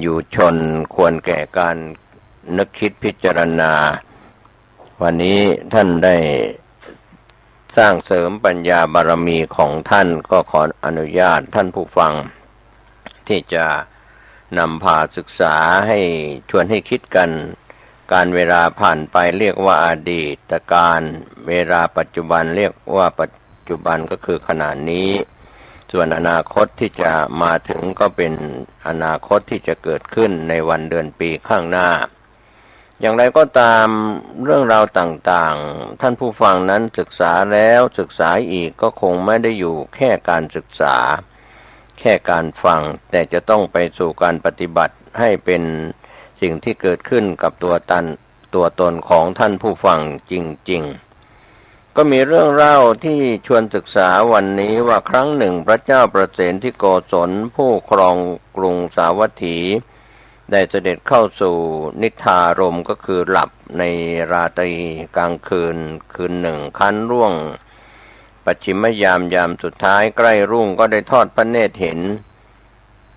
ยูชนควรแก่การนึกคิดพิจารณาวันนี้ท่านได้สร้างเสริมปัญญาบารมีของท่านก็ขออนุญาตท่านผู้ฟังที่จะนำพาศึกษาให้ชวนให้คิดกันการเวลาผ่านไปเรียกว่าอดีตการเวลาปัจจุบันเรียกว่าปัจจุบันก็คือขณะนี้ส่วนอนาคตที่จะมาถึงก็เป็นอนาคตที่จะเกิดขึ้นในวันเดือนปีข้างหน้าอย่างไรก็ตามเรื่องราวต่างๆท่านผู้ฟังนั้นศึกษาแล้วศึกษาอีกก็คงไม่ได้อยู่แค่การศึกษาแค่การฟังแต่จะต้องไปสู่การปฏิบัติให้เป็นสิ่งที่เกิดขึ้นกับตัวตนของท่านผู้ฟังจริงๆก็มีเรื่องเล่าที่ชวนศึกษาวันนี้ว่าครั้งหนึ่งพระเจ้าประเสนที่โกศลผู้ครองกรุงสาวัตถีได้เสด็จเข้าสู่นิทารมก็คือหลับในราตรีกลางคืนหนึ่งคันร่วงปัจฉิมยามสุดท้ายใกล้รุ่งก็ได้ทอดพระเนตรเห็น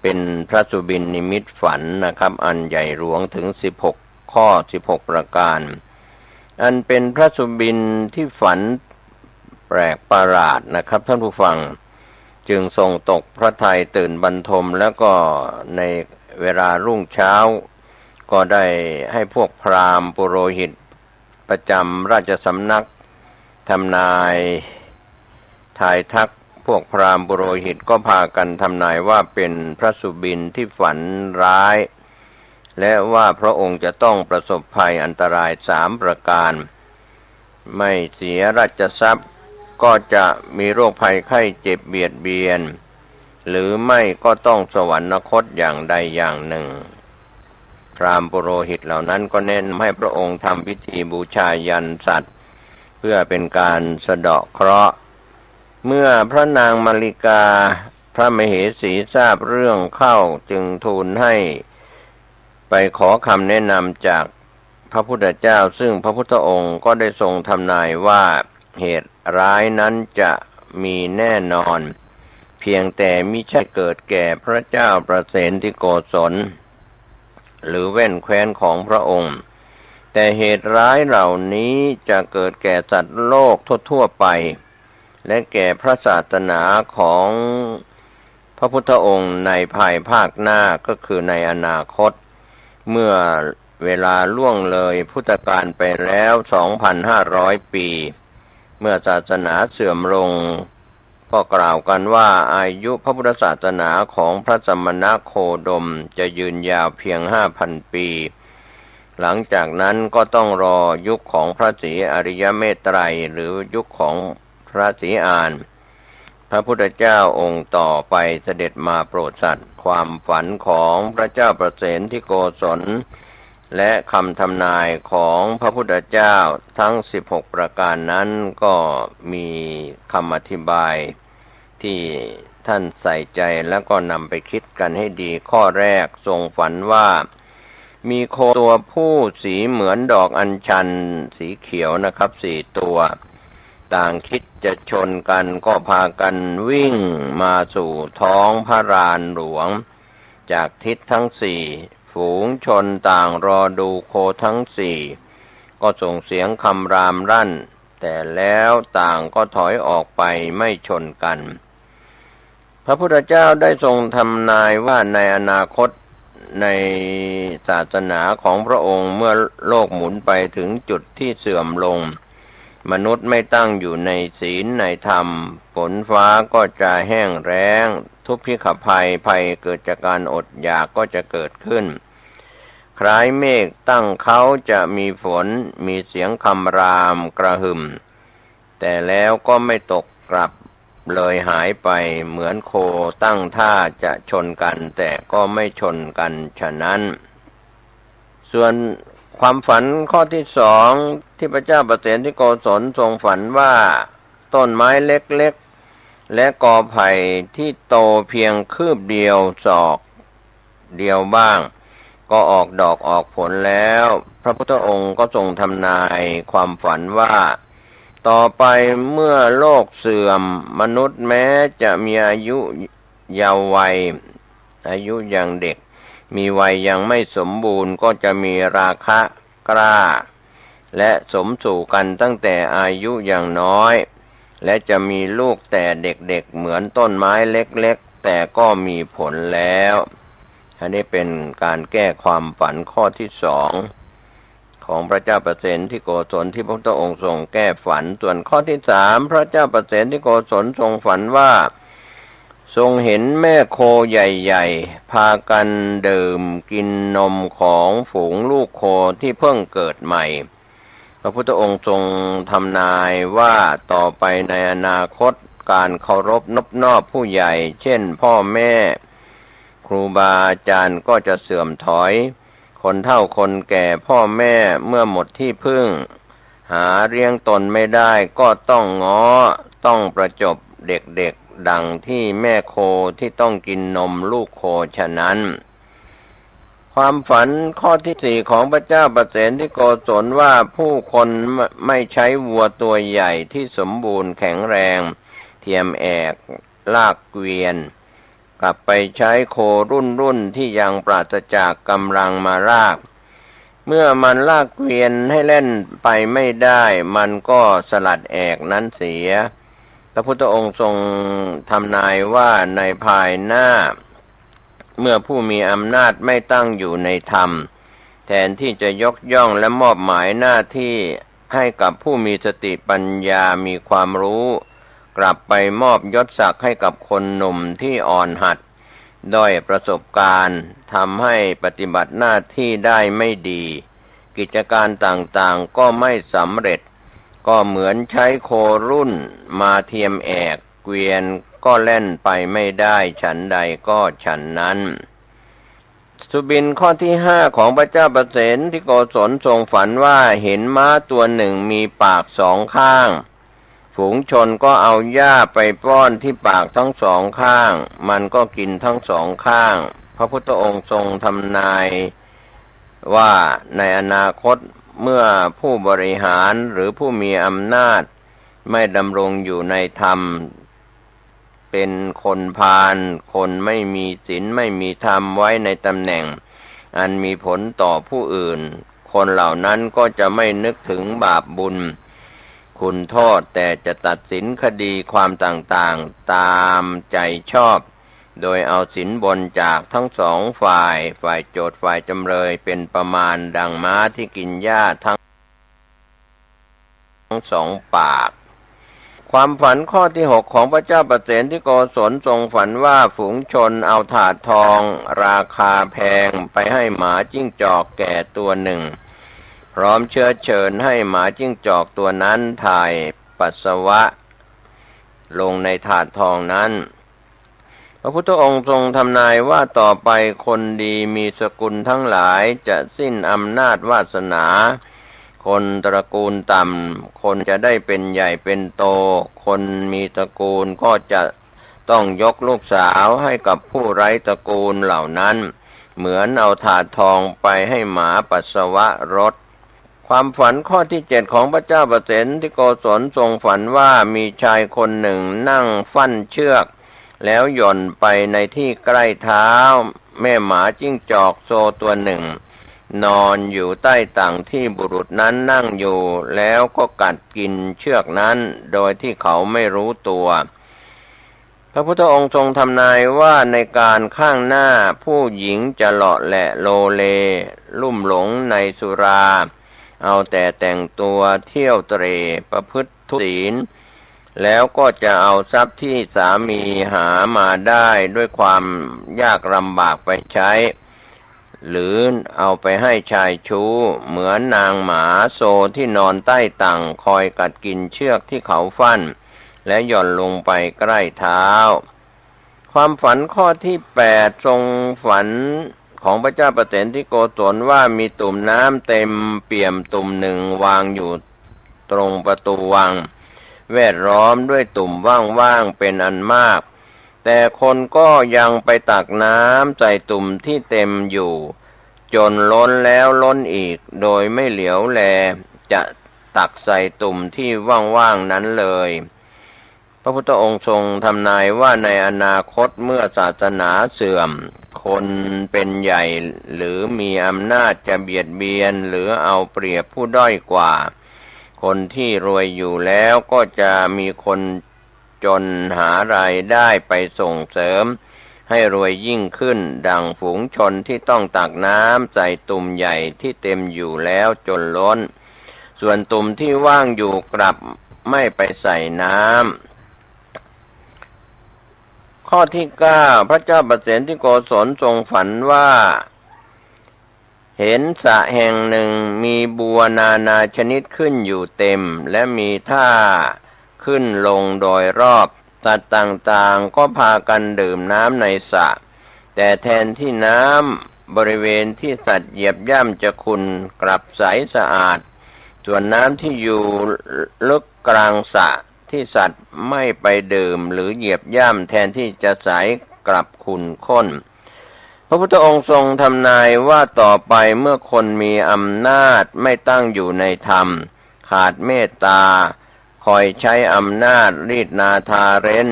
เป็นพระสุบินนิมิตฝันนะครับอันใหญ่หลวงถึง16ข้อ16ประการอันเป็นพระสุบินที่ฝันแปลกประหลาดนะครับท่านผู้ฟังจึงทรงตกพระทัยตื่นบรรทมแล้วก็ในเวลารุ่งเช้าก็ได้ให้พวกพราหมณ์ปุโรหิตประจำราชสำนักทำนายทายทักพวกพราหมณ์ปุโรหิตก็พากันทำนายว่าเป็นพระสุบินที่ฝันร้ายและว่าพระองค์จะต้องประสบภัยอันตราย3ประการไม่เสียราชทรัพย์ก็จะมีโรคภัยไข้เจ็บเบียดเบียนหรือไม่ก็ต้องสวรรคตอย่างใดอย่างหนึ่งพราหมณ์ปุโรหิตเหล่านั้นก็แนะนำให้พระองค์ทำพิธีบูชายันสัตว์เพื่อเป็นการสะเดาะเคราะห์เมื่อพระนางมาริกาพระมเหสีทราบเรื่องเข้าจึงทูลให้ไปขอคำแนะนำจากพระพุทธเจ้าซึ่งพระพุทธองค์ก็ได้ทรงทำนายว่าเหตุร้ายนั้นจะมีแน่นอนเพียงแต่มิใช่เกิดแก่พระเจ้าประเสนที่โกศลหรือแว่นแคว้นของพระองค์แต่เหตุร้ายเหล่านี้จะเกิดแก่สัตว์โลกทั่วไปและแก่พระศาสนาของพระพุทธองค์ในภายภาคหน้าก็คือในอนาคตเมื่อเวลาล่วงเลยพุทธกาลไปแล้ว 2,500 ปีเมื่อศาสนาเสื่อมลงก็กล่าวกันว่าอายุพระพุทธศาสนาของพระสมณโคดมจะยืนยาวเพียง 5,000 ปีหลังจากนั้นก็ต้องรอยุคของพระศรีอริยเมตไตรหรือยุคของพระศรีอานพระพุทธเจ้าองค์ต่อไปเสด็จมาโปรดสัตว์ความฝันของพระเจ้าประเสนที่โกศลและคำทำนายของพระพุทธเจ้าทั้ง16ประการนั้นก็มีคำอธิบายที่ท่านใส่ใจแล้วก็นำไปคิดกันให้ดีข้อแรกทรงฝันว่ามีโคตัวผู้สีเหมือนดอกอัญชันสีเขียวนะครับ4ตัวต่างคิดจะชนกันก็พากันวิ่งมาสู่ท้องพระลานหลวงจากทิศทั้ง4ฝูงชนต่างรอดูโคทั้ง4ก็ส่งเสียงคำรามรั่นแต่แล้วต่างก็ถอยออกไปไม่ชนกันพระพุทธเจ้าได้ทรงทำนายว่าในอนาคตในศาสนาของพระองค์เมื่อโลกหมุนไปถึงจุดที่เสื่อมลงมนุษย์ไม่ตั้งอยู่ในศีลในธรรมฝนฟ้าก็จะแห้งแล้งทุพพิฆภัยเกิดจากการอดอยากก็จะเกิดขึ้นคล้ายเมฆตั้งเขาจะมีฝนมีเสียงคำรามกระหึ่มแต่แล้วก็ไม่ตกกลับเลยหายไปเหมือนโคตั้งท่าจะชนกันแต่ก็ไม่ชนกันฉะนั้นส่วนความฝันข้อที่2ที่พระเจ้าประเสนที่โกศลทรงฝันว่าต้นไม้เล็กๆและกอไผ่ที่โตเพียงคืบเดียวศอกเดียวบ้างก็ออกดอกออกผลแล้วพระพุทธองค์ก็ทรงทำนายความฝันว่าต่อไปเมื่อโลกเสื่อมมนุษย์แม้จะมีอายุเยาว์วัยอายุยังเด็ก มีวัยยังไม่สมบูรณ์ก็จะมีราคะกล้าและสมสู่กันตั้งแต่อายุอย่างน้อยและจะมีลูกแต่เด็กๆเหมือนต้นไม้เล็กๆแต่ก็มีผลแล้วอันนี้เป็นการแก้ความฝันข้อที่สองของพระเจ้าประเสนที่โกศลที่พระพุทธองค์ทรงแก้ฝันส่วนข้อที่สามพระเจ้าประเสนที่โกศลทรงฝันว่าทรงเห็นแม่โคใหญ่ๆพากันดื่มกินนมของฝูงลูกโคที่เพิ่งเกิดใหม่พระพุทธองค์ทรงทำนายว่าต่อไปในอนาคตการเคารพนบนอบผู้ใหญ่เช่นพ่อแม่ครูบาอาจารย์ก็จะเสื่อมถอยคนเฒ่าคนแก่พ่อแม่เมื่อหมดที่พึ่งหาเลี้ยงตนไม่ได้ก็ต้องง้อต้องประจบเด็กๆดังที่แม่โคที่ต้องกินนมลูกโคฉะนั้นความฝันข้อที่สี่ของพระเจ้าประเสนที่โกศลว่าผู้คนไม่ใช้วัวตัวใหญ่ที่สมบูรณ์แข็งแรงเทียมแอกลากเกวียนกลับไปใช้โครุ่นที่ยังปราศจากกำลังมาลากเมื่อมันลากเกวียนให้เล่นไปไม่ได้มันก็สลัดแอกนั้นเสียพระพุทธองค์ทรงทำนายว่าในภายหน้าเมื่อผู้มีอำนาจไม่ตั้งอยู่ในธรรมแทนที่จะยกย่องและมอบหมายหน้าที่ให้กับผู้มีสติปัญญามีความรู้กลับไปมอบยศศักดิ์ให้กับคนหนุ่มที่อ่อนหัดด้อยประสบการณ์ทำให้ปฏิบัติหน้าที่ได้ไม่ดีกิจการต่างๆก็ไม่สำเร็จก็เหมือนใช้โครุ่นมาเทียมแอกเกวียนก็เล่นไปไม่ได้ฉันใดก็ฉันนั้นสุบินข้อที่ห้าของพระเจ้าประเสนที่โกศลทรงฝันว่าเห็นม้าตัวหนึ่งมีปากสองข้างฝูงชนก็เอาหญ้าไปป้อนที่ปากทั้งสองข้างมันก็กินทั้งสองข้างพระพุทธองค์ทรงทำนายว่าในอนาคตเมื่อผู้บริหารหรือผู้มีอำนาจไม่ดำรงอยู่ในธรรมเป็นคนพาลคนไม่มีศีลไม่มีธรรมไว้ในตำแหน่งอันมีผลต่อผู้อื่นคนเหล่านั้นก็จะไม่นึกถึงบาปบุญคุณโทษแต่จะตัดสินคดีความต่างๆตามใจชอบโดยเอาสินบนจากทั้งสองฝ่ายโจทก์ฝ่ายจำเลยเป็นประมาณดังม้าที่กินหญ้าทั้งสองปากความฝันข้อที่หกของพระเจ้าประเสนที่โกศลทรงฝันว่าฝูงชนเอาถาดทองราคาแพงไปให้หมาจิ้งจอกแก่ตัวหนึ่งพร้อมเชื้อเชิญให้หมาจิ้งจอกตัวนั้นถ่ายปัสสาวะลงในถาดทองนั้นพระพุทธองค์ทรงทำนายว่าต่อไปคนดีมีสกุลทั้งหลายจะสิ้นอำนาจวาสนาคนตระกูลต่ำคนจะได้เป็นใหญ่เป็นโตคนมีตระกูลก็จะต้องยกลูกสาวให้กับผู้ไร้ตระกูลเหล่านั้นเหมือนเอาถาดทองไปให้หมาปัสสาวะรดความฝันข้อที่เจ็ดของพระเจ้าประเสนที่โกศลทรงฝันว่ามีชายคนหนึ่งนั่งฟั่นเชือกแล้วหย่อนไปในที่ใกล้เท้าแม่หมาจิ้งจอกโซตัวหนึ่งนอนอยู่ใต้ต่างที่บุรุษนั้นนั่งอยู่แล้วก็กัดกินเชือกนั้นโดยที่เขาไม่รู้ตัวพระพุทธองค์ทรงทำนายว่าในการข้างหน้าผู้หญิงจะเลาะแหละโลเลลุ่มหลงในสุราเอาแต่แต่งตัวเที่ยวเตร่ประพฤติทุศีลแล้วก็จะเอาทรัพย์ที่สามีหามาได้ด้วยความยากลำบากไปใช้หรือเอาไปให้ชายชู้เหมือนนางหมาโซที่นอนใต้ตั่งคอยกัดกินเชือกที่เขาฟั่นและหย่อนลงไปใกล้เท้าความฝันข้อที่แปดทรงฝันของพระเจ้าประเสนที่โกศลว่ามีตุ่มน้ำเต็มเปี่ยมตุ่มหนึ่งวางอยู่ตรงประตูวังแวดล้อมด้วยตุ่มว่างๆเป็นอันมากแต่คนก็ยังไปตักน้ำใส่ตุ่มที่เต็มอยู่จนล้นแล้วล้นอีกโดยไม่เหลียวแลจะตักใส่ตุ่มที่ว่างๆนั้นเลยพระพุทธองค์ทรงทำนายว่าในอนาคตเมื่อศาสนาเสื่อมค คนเป็นใหญ่หรือมีอำนาจจะเบียดเบียนหรือเอาเปรียบผู้ด้อยกว่าคนที่รวยอยู่แล้วก็จะมีคนจนหารายได้ไปส่งเสริมให้รวยยิ่งขึ้นดังฝูงชนที่ต้องตักน้ำใส่ตุ่มใหญ่ที่เต็มอยู่แล้วจนล้นส่วนตุ่มที่ว่างอยู่กลับไม่ไปใส่น้ำข้อที่9พระเจ้าประเสนที่โกศลทรงฝันว่าเห็นสระแห่งหนึ่งมีบัวนานาชนิดขึ้นอยู่เต็มและมีท่าขึ้นลงโดยรอบสัตว์ต่างๆก็พากันดื่มน้ำในสระแต่แทนที่น้ำบริเวณที่สัตว์เหยียบย่ำจะขุ่นกลับใสสะอาดส่วนน้ำที่อยู่ลึกกลางสระที่สัตว์ไม่ไปดื่มหรือเหยียบย่ำแทนที่จะใสกลับขุ่นข้นพระพุทธองค์ทรงทำนายว่าต่อไปเมื่อคนมีอำนาจไม่ตั้งอยู่ในธรรมขาดเมตตาคอยใช้อำนาจรีดนาทาเร้น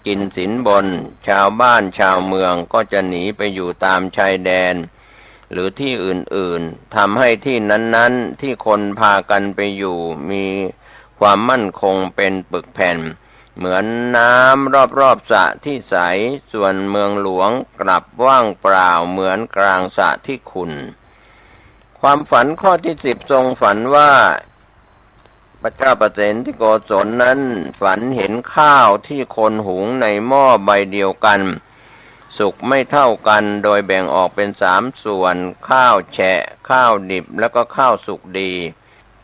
กินสินบนชาวบ้านชาวเมืองก็จะหนีไปอยู่ตามชายแดนหรือที่อื่นๆทำให้ที่นั้นๆที่คนพากันไปอยู่มีความมั่นคงเป็นปึกแผ่นเหมือนน้ำรอบๆสระที่ใสส่วนเมืองหลวงกลับว่างเปล่าเหมือนกลางสระที่ขุ่นความฝันข้อที่10ทรงฝันว่าพระเจ้าประเสนที่โกศลนั้นฝันเห็นข้าวที่คนหุงในหม้อใบเดียวกันสุกไม่เท่ากันโดยแบ่งออกเป็น3ส่วนข้าวแฉะข้าวดิบแล้วก็ข้าวสุกดี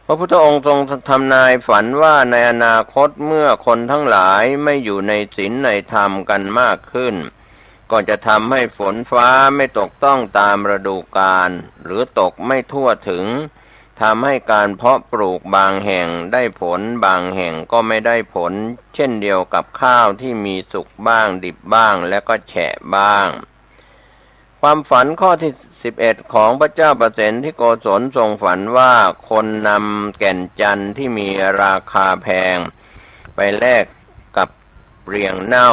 พระพุทธองค์ทรงทำนายฝันว่าในอนาคตเมื่อคนทั้งหลายไม่อยู่ในศีลในธรรมกันมากขึ้นก็จะทำให้ฝนฟ้าไม่ตกต้องตามฤดูกาลหรือตกไม่ทั่วถึงทำให้การเพาะปลูกบางแห่งได้ผลบางแห่งก็ไม่ได้ผลเช่นเดียวกับข้าวที่มีสุกบ้างดิบบ้างและก็แฉะบ้างความฝันข้อที่11ของพระเจ้าประเสนที่โกศลทรงฝันว่าคนนำแก่นจันทร์ที่มีราคาแพงไปแลกกับเปลียงเน่า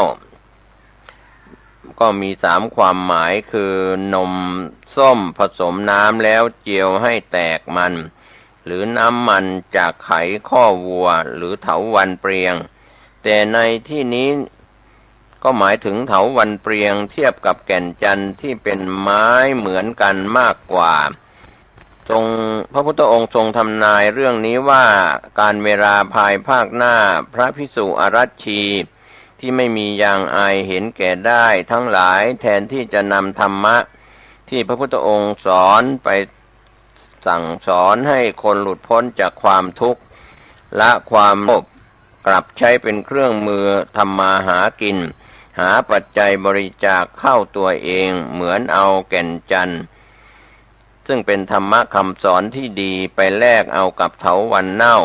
ก็มี3ความหมายคือนมส้มผสมน้ำแล้วเจียวให้แตกมันหรือน้ำมันจากไขข้อวัวหรือเถาวัลย์เปลียงแต่ในที่นี้ก็หมายถึงเถาวัลย์เปลียงเทียบกับแก่นจันทร์ที่เป็นไม้เหมือนกันมากกว่าพระพุทธองค์ทรงทำนายเรื่องนี้ว่าการเวลาภายภาคหน้าพระภิกษุอรัชชีที่ไม่มียางอายเห็นแก่ได้ทั้งหลายแทนที่จะนำธรรมะที่พระพุทธองค์สอนไปสั่งสอนให้คนหลุดพ้นจากความทุกข์ละความโลภกลับใช้เป็นเครื่องมือทำมาหากินหาปัจจัยบริจาคเข้าตัวเองเหมือนเอาแก่นจันทร์ซึ่งเป็นธรรมะคำสอนที่ดีไปแลกเอากับเถาวัลย์เน่า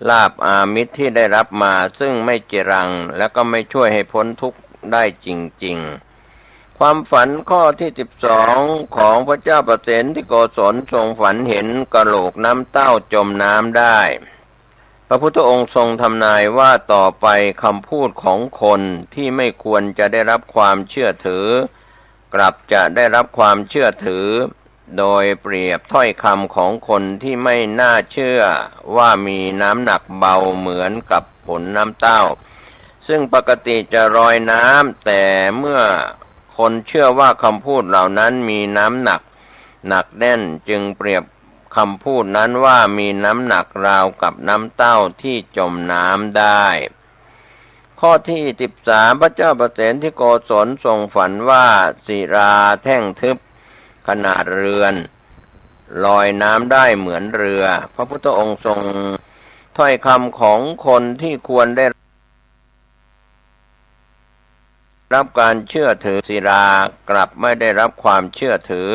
ลาภอามิตรที่ได้รับมาซึ่งไม่เจรังและก็ไม่ช่วยให้พ้นทุกข์ได้จริงๆความฝันข้อที่12ของพระเจ้าประเสนที่โกศลทรงฝันเห็นกะโหลกน้ำเต้าจมน้ำได้พระพุทธองค์ทรงทำนายว่าต่อไปคำพูดของคนที่ไม่ควรจะได้รับความเชื่อถือกลับจะได้รับความเชื่อถือโดยเปรียบถ้อยคำของคนที่ไม่น่าเชื่อว่ามีน้ำหนักเบาเหมือนกับผลน้ำเต้าซึ่งปกติจะลอยน้ำแต่เมื่อคนเชื่อว่าคำพูดเหล่านั้นมีน้ำหนักแน่นจึงเปรียบคำพูดนั้นว่ามีน้ำหนักราวกับน้ำเต้าที่จมน้ำได้ข้อที่13พระเจ้าประเสนที่โกศลทรงฝันว่าศิราแท่งทึบขนาดเรือนลอยน้ำได้เหมือนเรือพระพุทธองค์ทรงถ้อยคำของคนที่ควรได้รับการเชื่อถือศิรากลับไม่ได้รับความเชื่อถือ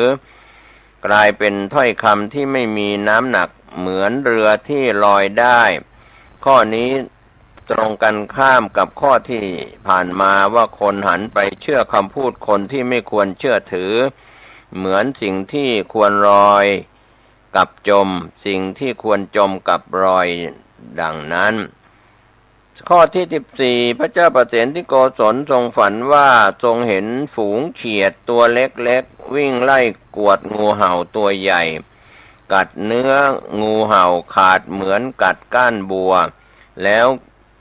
กลายเป็นถ้อยคำที่ไม่มีน้ำหนักเหมือนเรือที่ลอยได้ข้อนี้ตรงกันข้ามกับข้อที่ผ่านมาว่าคนหันไปเชื่อคำพูดคนที่ไม่ควรเชื่อถือเหมือนสิ่งที่ควรลอยกับจมสิ่งที่ควรจมกับลอยดังนั้น ข้อที่14พระเจ้าประเสนที่โกศลทรงฝันว่าทรงเห็นฝูงเขียดตัวเล็กๆวิ่งไล่กวดงูเห่าตัวใหญ่กัดเนื้องูเห่าขาดเหมือนกัดก้านบัวแล้ว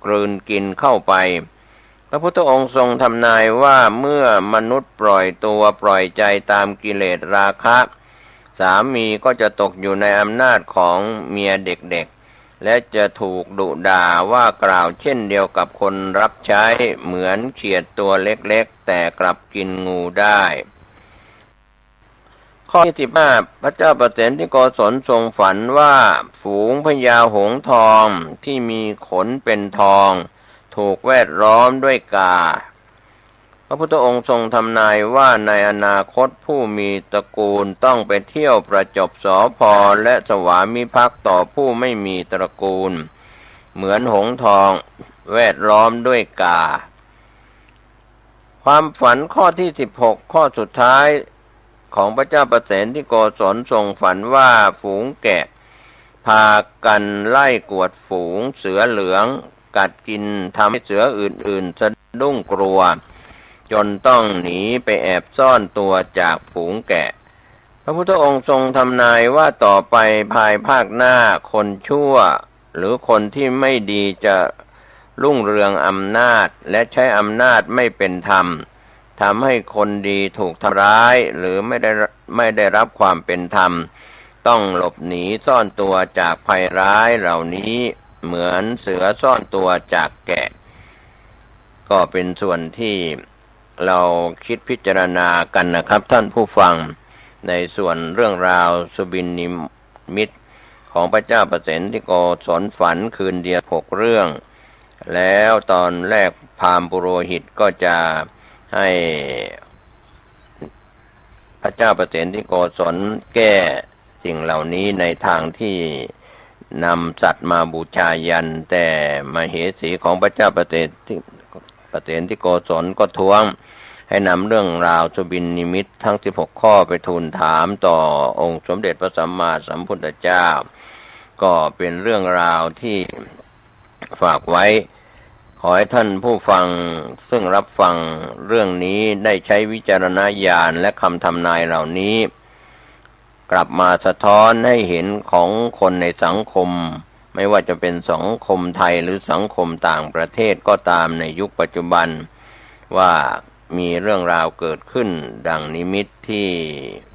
กลืนกินเข้าไปพระพุทธองค์ทรงทำนายว่าเมื่อมนุษย์ปล่อยตัวปล่อยใจตามกิเลสราคะสามีก็จะตกอยู่ในอำนาจของเมียเด็กๆและจะถูกดุด่าว่ากล่าวเช่นเดียวกับคนรับใช้เหมือนเขียดตัวเล็กๆแต่กลับกินงูได้ข้อที่15พระเจ้าประเสนที่โกศลทรงฝันว่าฝูงพญาหงส์ทองที่มีขนเป็นทองถูกแวดล้อมด้วยกาพระพุทธองค์ทรงทำนายว่าในอนาคตผู้มีตระกูลต้องไปเที่ยวประจบสภและสวามิภักดิ์ต่อผู้ไม่มีตระกูลเหมือนหงส์ทองแวดล้อมด้วยกาความฝันข้อที่16ข้อสุดท้ายของพระเจ้าประเสนที่โกศลทรงฝันว่าฝูงแกะพากันไล่กวดฝูงเสือเหลืองกัดกินทำให้เสืออื่นๆสะดุ้งกลัวจนต้องหนีไปแอบซ่อนตัวจากฝูงแกะพระพุทธองค์ทรงทำนายว่าต่อไปภายภาคหน้าคนชั่วหรือคนที่ไม่ดีจะรุ่งเรืองอำนาจและใช้อำนาจไม่เป็นธรรมทำให้คนดีถูกทำร้ายหรือไม่ได้รับความเป็นธรรมต้องหลบหนีซ่อนตัวจากภัยร้ายเหล่านี้เหมือนเสือซ่อนตัวจากแกะก็เป็นส่วนที่เราคิดพิจารณากันนะครับท่านผู้ฟังในส่วนเรื่องราวสุบินนิมิตของพระเจ้าประเสนที่โกศลฝันคืนเดียว6เรื่องแล้วตอนแรกพราหมณ์ปุโรหิตก็จะให้พระเจ้าประเสนที่โกศลแก้สิ่งเหล่านี้ในทางที่นำสัตว์มาบูชายันแต่มเหสีของพระเจ้าประเสนที่โกศลก็ท้วงให้นำเรื่องราวสุบินนิมิตทั้ง16ข้อไปทูลถามต่อองค์สมเด็จพระสัมมาสัมพุทธเจ้าก็เป็นเรื่องราวที่ฝากไว้ขอให้ท่านผู้ฟังซึ่งรับฟังเรื่องนี้ได้ใช้วิจารณญาณและคำทำนายเหล่านี้กลับมาสะท้อนให้เห็นของคนในสังคมไม่ว่าจะเป็นสังคมไทยหรือสังคมต่างประเทศก็ตามในยุคปัจจุบันว่ามีเรื่องราวเกิดขึ้นดังนิมิตที่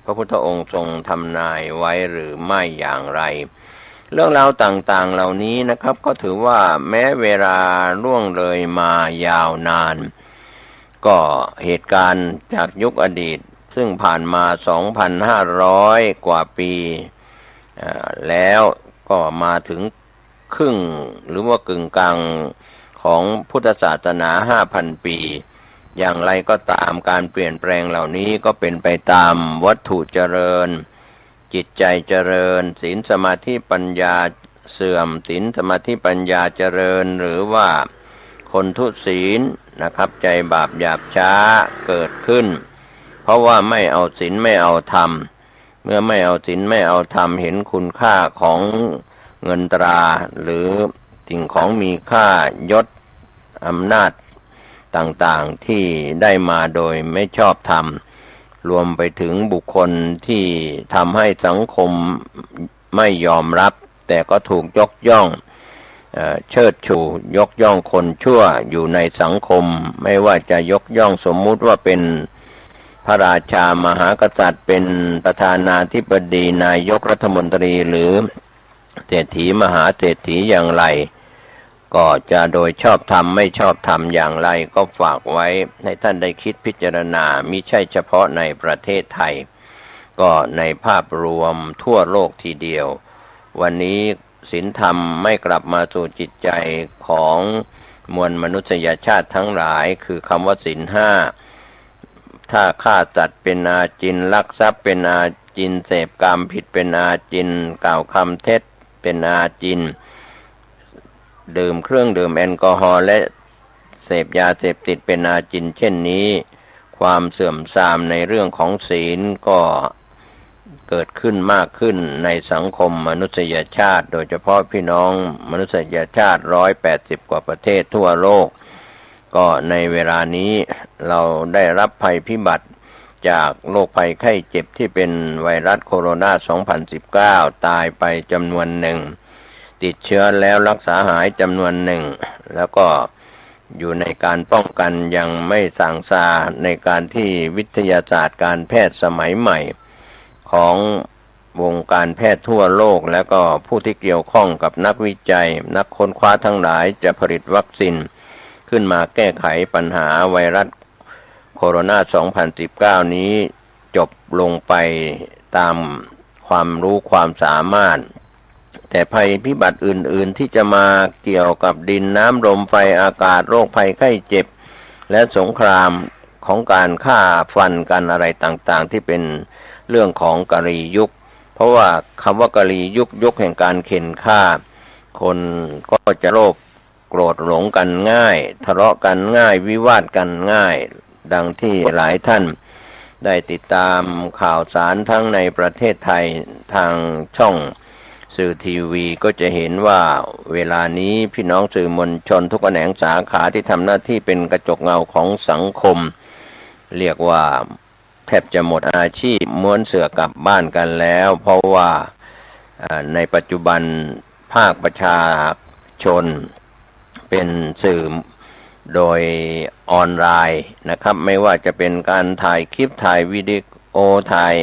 พระพุทธองค์ทรงทำนายไว้หรือไม่อย่างไรเรื่องราวต่างๆเหล่านี้นะครับก็ถือว่าแม้เวลาล่วงเลยมายาวนานก็เหตุการณ์จากยุคอดีตซึ่งผ่านมา 2,500 กว่าปีแล้วก็มาถึงครึ่งหรือว่ากึ่งกลางของพุทธศาสนา 5,000 ปีอย่างไรก็ตามการเปลี่ยนแปลงเหล่านี้ก็เป็นไปตามวัตถุเจริญจิตใจเจริญศีลสมาธิปัญญาเสื่อมศีลสมาธิปัญญาเจริญหรือว่าคนทุศีลนะครับใจบาปหยาบช้าเกิดขึ้นเพราะว่าไม่เอาศีลไม่เอาธรรมเมื่อไม่เอาศีลไม่เอาธรรมเห็นคุณค่าของเงินตราหรือสิ่งของมีค่ายศอำนาจต่างๆที่ได้มาโดยไม่ชอบธรรมรวมไปถึงบุคคลที่ทำให้สังคมไม่ยอมรับแต่ก็ถูกยกย่องเชิดชูยกย่องคนชั่วอยู่ในสังคมไม่ว่าจะยกย่องสมมุติว่าเป็นพระราชามหากษัตริย์เป็นประธานาธิบดีนายกรัฐมนตรีหรือเศรษฐีมหาเศรษฐีอย่างไรก็จะโดยชอบธรรมไม่ชอบธรรมอย่างไรก็ฝากไว้ให้ท่านได้คิดพิจารณามิใช่เฉพาะในประเทศไทยก็ในภาพรวมทั่วโลกทีเดียววันนี้ศีลธรรมไม่กลับมาสู่จิตใจของมวลมนุษยชาติทั้งหลายคือคำว่าศีลห้าถ้าฆ่าสัตว์เป็นอาจินลักทรัพย์เป็นอาจินเสพกามผิดเป็นอาจินกล่าวคำเท็จเป็นอาจินดื่มเครื่องดื่มแอลกอฮอล์และเสพยาเสพติดเป็นอาจินเช่นนี้ความเสื่อมทรามในเรื่องของศีลก็ เกิดขึ้นมากขึ้นในสังคมมนุษยชาติโดยเฉพาะพี่น้องมนุษยชาติ180 กว่าประเทศทั่วโลกก็ในเวลานี้เราได้รับภัยพิบัติจากโรคภัยไข้เจ็บที่เป็นไวรัสโคโรนา 2019 ตายไปจำนวนหนึ่งติดเชื้อแล้วรักษาหายจำนวนหนึ่งแล้วก็อยู่ในการป้องกันยังไม่สั่งซาในการที่วิทยาศาสตร์การแพทย์สมัยใหม่ของวงการแพทย์ทั่วโลกและก็ผู้ที่เกี่ยวข้องกับนักวิจัยนักค้นคว้าทั้งหลายจะผลิตวัคซีนขึ้นมาแก้ไขปัญหาไวรัสโคโรนา 2019 นี้จบลงไปตามความรู้ความสามารถแต่ภัยพิบัติอื่นๆที่จะมาเกี่ยวกับดินน้ำลมไฟอากาศโรคภัยไข้เจ็บและสงครามของการฆ่าฟันกันอะไรต่างๆที่เป็นเรื่องของกาลียุคเพราะว่าคำว่ากาลียุคแห่งการเข็นฆ่าคนก็จะโลภโกรธหลงกันง่ายทะเลาะกันง่ายวิวาทกันง่ายดังที่หลายท่านได้ติดตามข่าวสารทั้งในประเทศไทยทางช่องสื่อทีวีก็จะเห็นว่าเวลานี้พี่น้องสื่อมวลชนทุกแขนงสาขาที่ทำหน้าที่เป็นกระจกเงาของสังคมเรียกว่าแทบจะหมดอาชีพม้วนเสื่อกลับบ้านกันแล้วเพราะว่าในปัจจุบันภาคประชาชนเป็นสื่อโดยออนไลน์นะครับไม่ว่าจะเป็นการถ่ายคลิปถ่ายวิดีโอถ่าย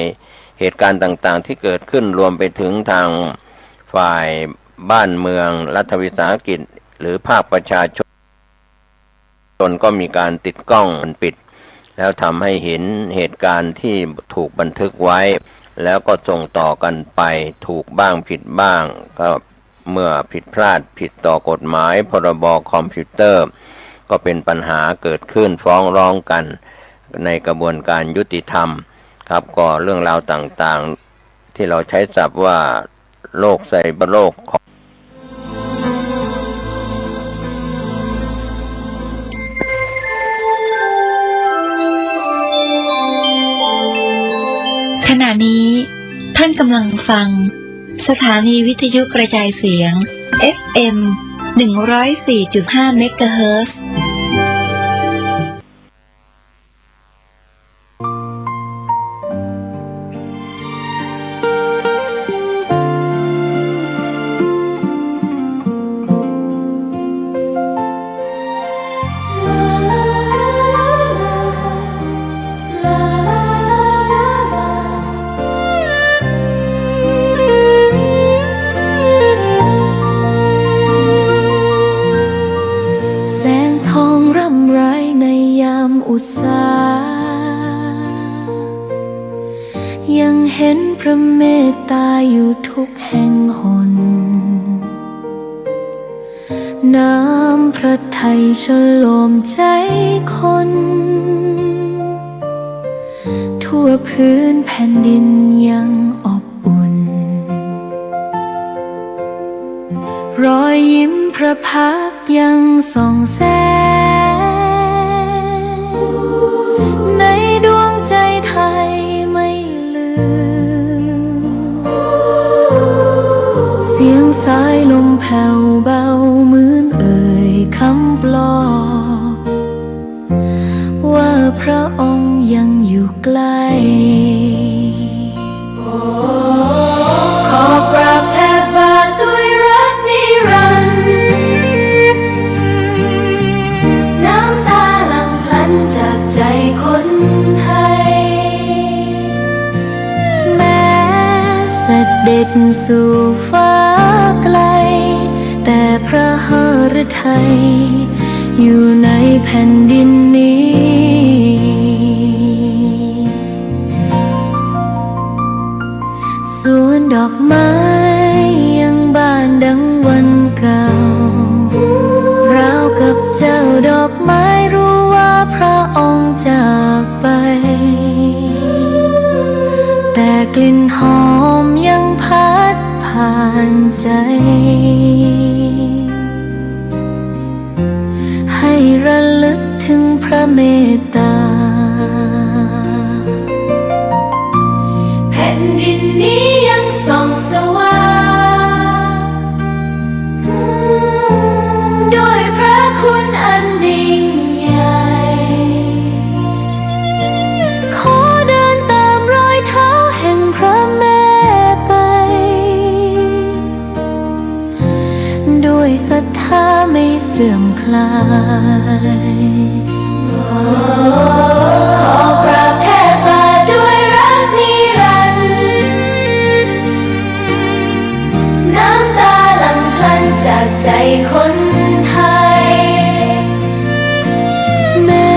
เหตุการณ์ต่างๆที่เกิดขึ้นรวมไปถึงทางฝ่ายบ้านเมืองรัฐวิสาหกิจหรือภาคประชาชนก็มีการติดกล้องปิดแล้วทำให้เห็นเหตุการณ์ที่ถูกบันทึกไว้แล้วก็ส่งต่อกันไปถูกบ้างผิดบ้างก็เมื่อผิดพลาดผิดต่อกฎหมายพรบคอมพิวเตอร์ก็เป็นปัญหาเกิดขึ้นฟ้องร้องกันในกระบวนการยุติธรรมครับก็เรื่องราวต่างๆที่เราใช้ศัพท์ว่าโลกไซเบอร์โลกขณะนี้ท่านกำลังฟังสถานีวิทยุกระจายเสียง FM 104.5 เมกะเฮิรตซ์อุตสายังเห็นพระเมตตาอยู่ทุกแห่งหนน้ำพระทัยฉโลมใจคนทั่วพื้นแผ่นดินยังอบอุ่นรอยยิ้มพระพักตร์ยังส่องแสงในดวงใจไทยไม่ลืมเสียงสายลมแผ่วเบาเหมือนเอ่ยคำปลอบว่าพระองค์ยังอยู่ใกล้ขอกราบแทบบาทด้วยรักนิรันดร์น้ำตาหลั่งพลันจากใจคนไทยแม้เสด็จสู่ฟ้าไกลแต่พระหฤทัยอยู่ในแผ่นดินนี้สวนดอกไม้ยังบานดังวันเก่าราวกับเจ้าดอกไม้รู้ว่าพระองค์จากไปแต่กลิ่นหอมยังพัดผ่านใจให้ระลึกถึงพระเมตตาแผ่นดิน นี้ยังส่องสว่างด้วยพระคุณอันยิ่งใหญ่ขอเดินตามรอยเท้าแห่งพระแม่ไปด้วยศรัทธาไม่เสื่อมคลายขอกราบแทบบาทด้วยรักนิรันดร์น้ำตาหลั่งพลันจากใจคนไทยแม้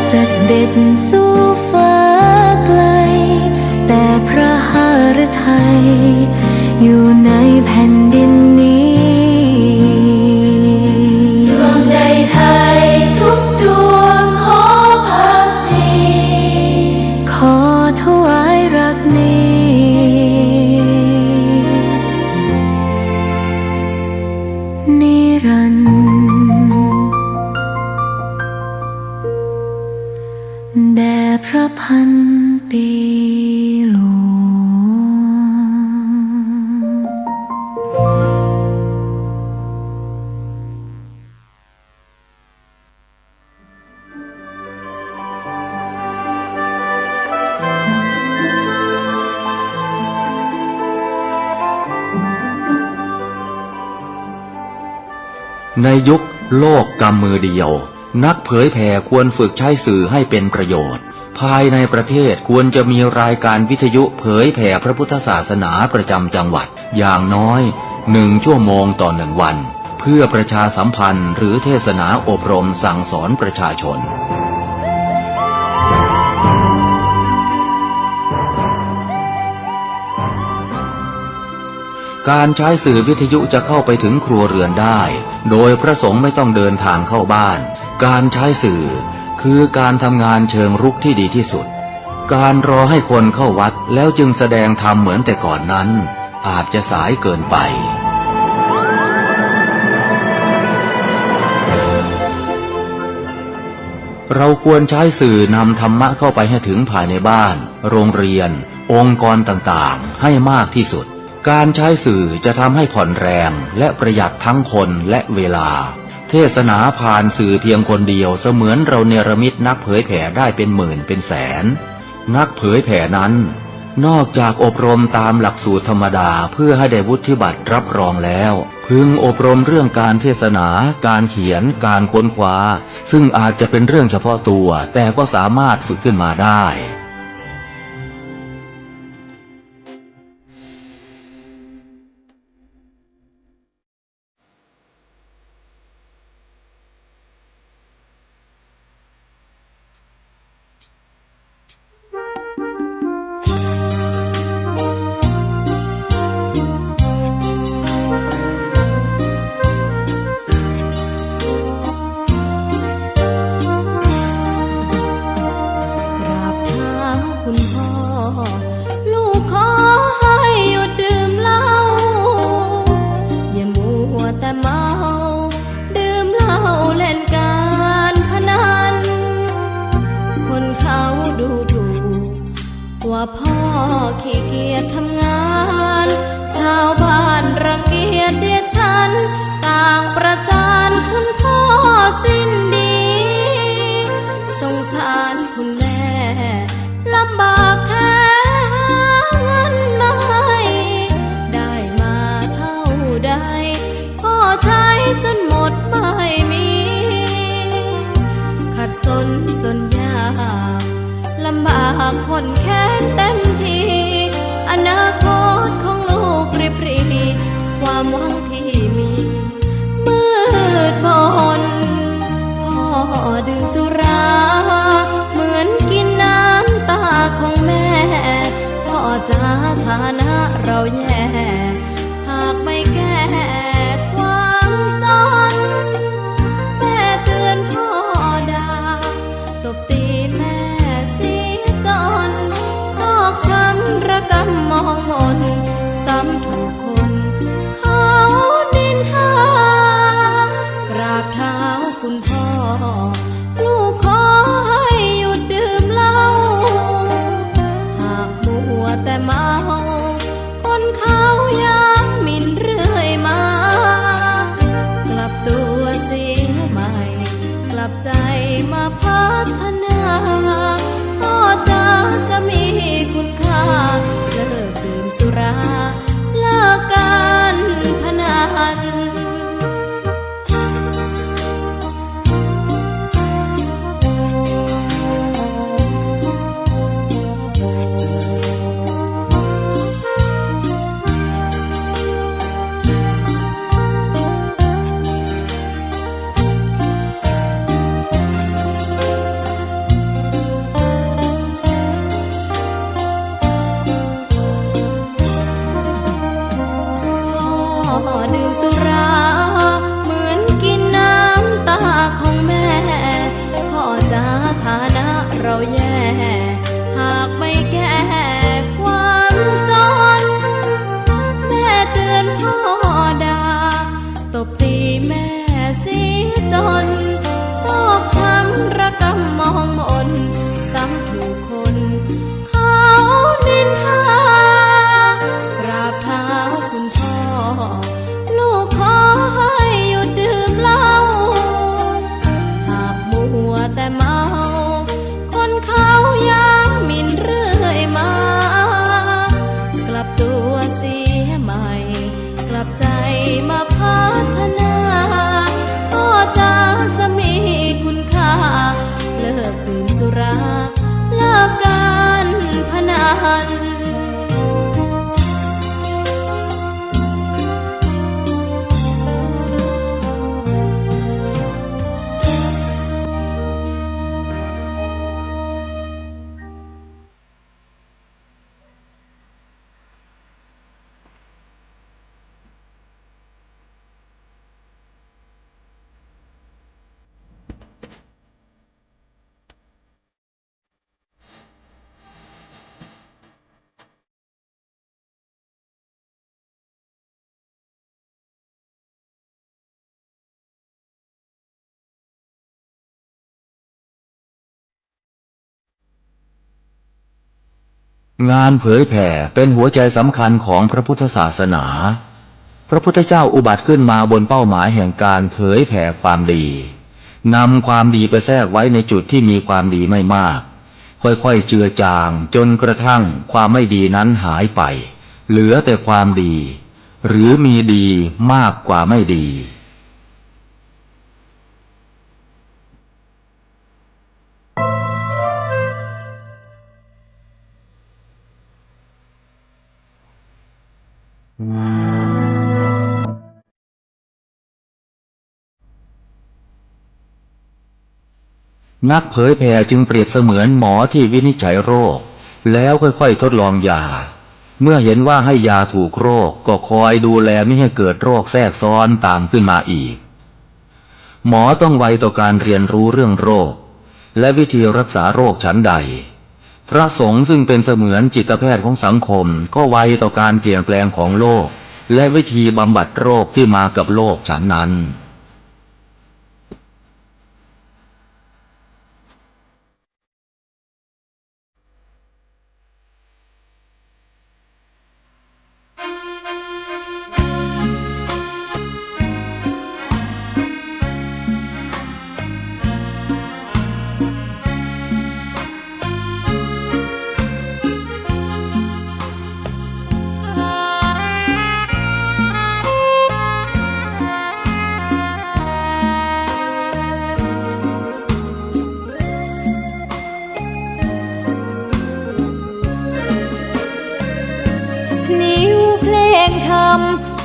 เสด็จสู่ฟ้าไกลแต่พระหฤทัยอยู่ในแผ่นดินนี้ดวงใจไทยทุกดวงขอพักดีขอถวายรักนี้นิรันดร์แด่พระพันปีหลวงในยุคโลกกำมือเดียวนักเผยแผ่ควรฝึกใช้สื่อให้เป็นประโยชน์ภายในประเทศควรจะมีรายการวิทยุเผยแผ่พระพุทธศาสนาประจำจังหวัดอย่างน้อย1 ชั่วโมงต่อ1 วันเพื่อประชาสัมพันธ์หรือเทศนาอบรมสั่งสอนประชาชนการใช้สื่อวิทยุจะเข้าไปถึงครัวเรือนได้โดยพระสงฆ์ไม่ต้องเดินทางเข้าบ้านการใช้สื่อคือการทำงานเชิงรุกที่ดีที่สุดการรอให้คนเข้าวัดแล้วจึงแสดงธรรมเหมือนแต่ก่อนนั้นอาจจะสายเกินไปเราควรใช้สื่อนำธรรมะเข้าไปให้ถึงภายในบ้านโรงเรียนองค์กรต่างๆให้มากที่สุดการใช้สื่อจะทำให้ผ่อนแรงและประหยัดทั้งคนและเวลาเทศนาผ่านสื่อเพียงคนเดียวเสมือนเราเนรมิตนักเผยแผ่ได้เป็นหมื่นเป็นแสนนักเผยแผ่นั้นนอกจากอบรมตามหลักสูตรธรรมดาเพื่อให้ได้วุฒิบัตรรับรองแล้วพึงอบรมเรื่องการเทศนาการเขียนการค้นคว้าซึ่งอาจจะเป็นเรื่องเฉพาะตัวแต่ก็สามารถฝึกขึ้นมาได้ว่าพ่อขี้เกียจทำงานชาวบ้านรังเกียจเดียดฉันต่างประจานคุณพ่อสิ้นดีสงสารคุณแม่ลำบากแท้หาเงินมาให้ได้มาเท่าใดพ่อใช้จนหมดไม่มีขัดสนจนยากลำบากคนแค้นเต็มทีอนาคตของลูกริบหรี่ความหวังที่มีมืดมนพ่อดื่มสุราเหมือนกินน้ำตาของแม่พ่อจะฐานะเราแย่หากไม่แก้ความจนแม่เตือนพ่อด่าตบตีแม่ชอกช้ำระกำมองมนซ้ำถูกคนเขานินทากราบเท้าคุณพ่อลูกขอให้หยุดดื่มเหล้าหากมัวแต่เมา านะเราแย่หากไม่แก้ความจนแม่เตือนพ่อด่าตบตีแม่เสียจนโชคช้ำระกำมองมนซ้ำถูกคนเขานินทากราบเท้าคุณพ่อลูกขอให้หยุดดื่มเหล้าหากมัวแต่เมาคนเขาย้ำหมิ่นเรื่อยมากลับตัวเสียใหม่กลับใจมาพัฒนาก็จะมีคุณค่าเลิกดื่มสุราเลิกการพนันงานเผยแผ่เป็นหัวใจสำคัญของพระพุทธศาสนาพระพุทธเจ้าอุบัติขึ้นมาบนเป้าหมายแห่งการเผยแผ่ความดีนำความดีไปแทรกไว้ในจุดที่มีความดีไม่มากค่อยๆเจือจางจนกระทั่งความไม่ดีนั้นหายไปเหลือแต่ความดีหรือมีดีมากกว่าไม่ดีนักเผยแผ่จึงเปรียบเสมือนหมอที่วินิจฉัยโรคแล้วค่อยๆทดลองยาเมื่อเห็นว่าให้ยาถูกโรคก็คอยดูแลไม่ให้เกิดโรคแทรกซ้อนตามขึ้นมาอีกหมอต้องไวต่อการเรียนรู้เรื่องโรคและวิธีรักษาโรคฉันใดพระสงฆ์ซึ่งเป็นเสมือนจิตแพทย์ของสังคมก็ไวต่อการเปลี่ยนแปลงของโลกและวิธีบำบัดโรคที่มากับโลกฉันนั้น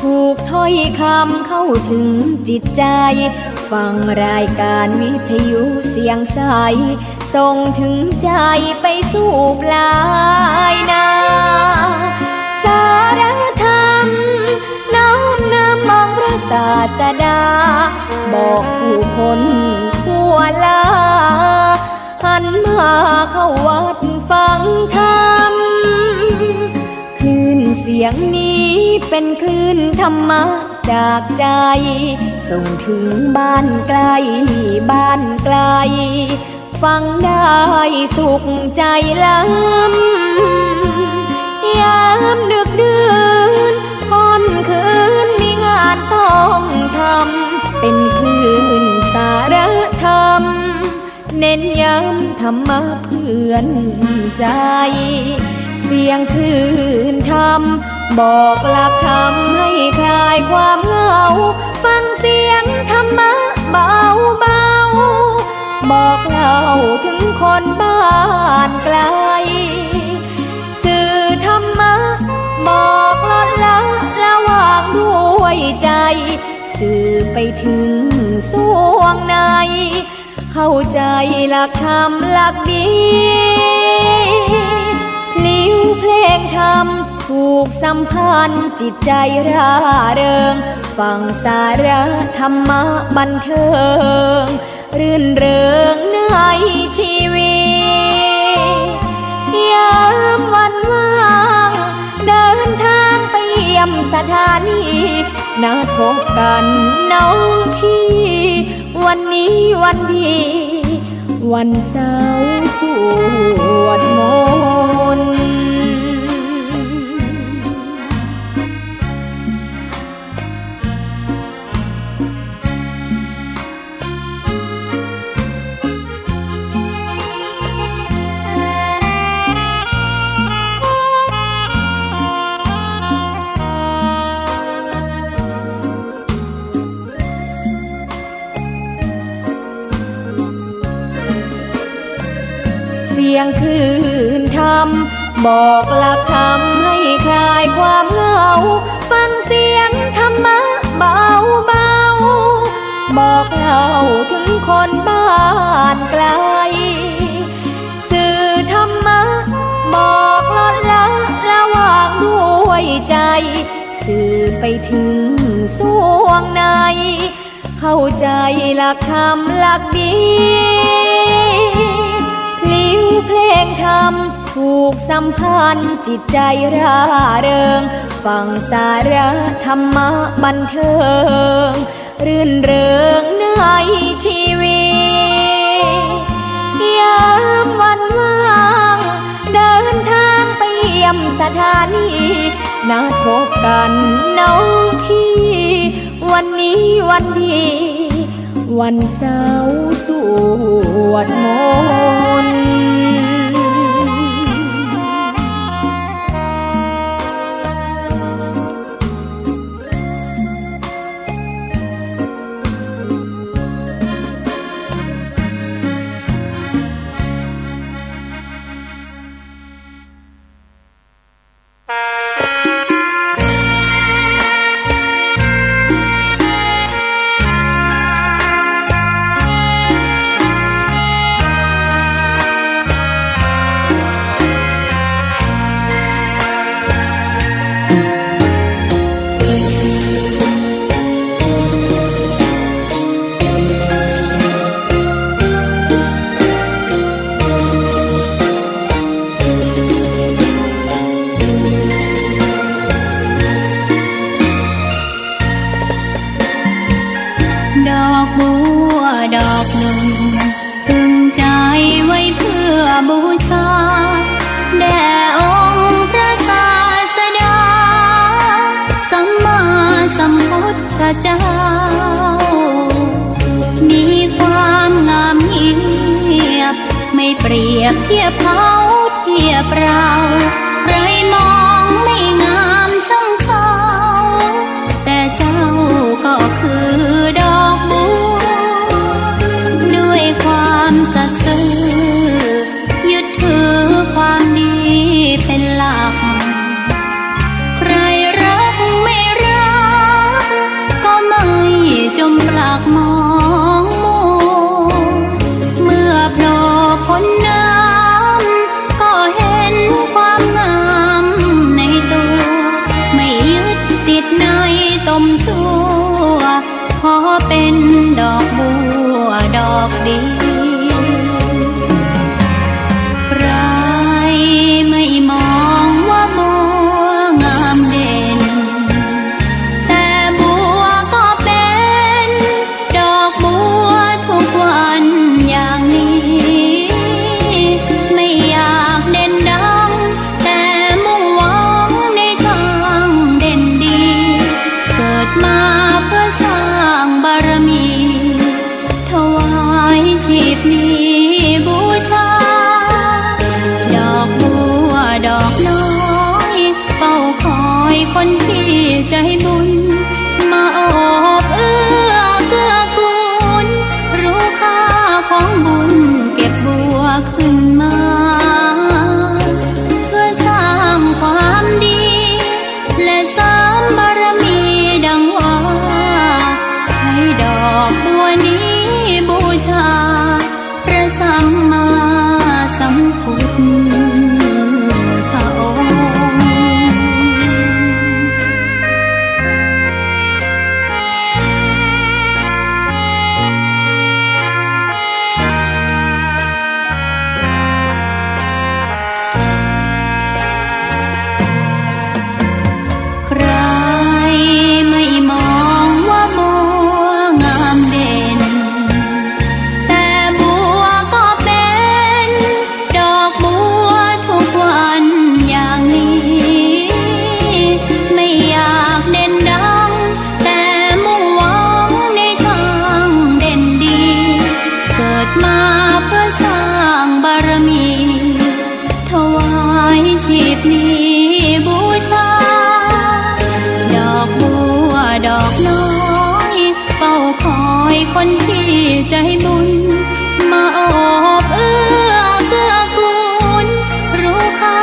ถูกถ้อยคำเข้าถึงจิตใจฟังรายการวิทยุเสียงใสส่งถึงใจไปสู่ปลายนาสารธรรมน้อมนำมองพระศาสดาบอกผู้คนทั่วลาหันมาเข้าวัดฟังธรรมคลื่นเสียงนี้เป็นคลื่นธรรมะจากใจส่งถึงบ้านไกลบ้านไกลฟังได้สุขใจล้ำยามดึกดื่นค่ำคืนมีงานต้องทำเป็นคลื่นสารธรรมเน้นย้ำธรรมะเพื่อนใจเสียงคลื่นธรรมบอกหลักธรรมให้คลายความเหงาฟังเสียงธรรมะเบาเบาบอกเล่าถึงคนบ้านไกลสื่อธรรมะบอกลดละระหว่างด้วยใจสื่อไปถึงสวงในเข้าใจหลักธรรมหลักดีลิ้วเพลงธรรมผูกสัมพันธ์จิตใจร่าเริงฟังสาระธรรมะบันเทิงรื่นเริงในชีวิ ามวันว่างเดินทางไปเยี่ยมสถานีนัดพบกันน้องพี่วันนี้วันดีวันเสาร์สวดมนต์เสียงคลื่นธรรมบอกหลักธรรมให้คลายความเหงาฟังเสียงธรรมะเบาเบาบอกเล่าถึงคนบ้านไกลสื่อธรรมะบอกลดละละวางด้วยใจสื่อไปถึงสวงในเข้าใจหลักธรรมหลักดีลิ้วเพลงธรรมผูกสัมพันธ์จิตใจร่าเริงฟังสาระธรรมะบันเทิงรื่นเริงในชีวิตยามวันว่างเดินทางไปเยี่ยมสถานีนัดพบกันน้องพี่วันนี้วันดีวันเสาร์สวดมนต์ดอกบัวดอกหนึ่งพึงใจไว้เพื่อบูชาแด่องค์พระศาสดาสัมมาสัมพุทธเจ้ามีความงามเงียบไม่เปรียบเทียบเขาเทียบเราใครมองไม่งามช่างเขาแต่เจ้าก็คือดอกบัวด้วยความสัตย์ซื่อยึดถือความดีเป็นหลักใครรักไม่รักก็ไม่จมปลักมองมัวเมื่อโผล่พ้นน้ำก็เห็นความงามในตัวไม่ยึดติดในตมชั่วขอเป็นดอกบัวดอกดีใครไม่มองว่าบัวงามเด่นแต่บัวก็เป็นดอกบัวทุกวันอย่างนี้ไม่อยากเด่นดังแต่มุ่งหวังในทางเด่นดีเกิดมาเพื่อสร้างบารมีถวายชีพนี้บูชาดอกบัวดอกน้อยเฝ้าคอยคนที่ใจบุญมาโอบเอื้อเกื้อกูลรู้ค่าของบุญเก็บบัวขึ้นมาเพื่อสร้างความดีและสร้างบารมีดังว่าใช้ดอกบัวนี้บูชาพระสัมมาสัมพุทธองค์ คนที่ใจบุญมาโอบเอื้อเกื้อกูลรู้ค่า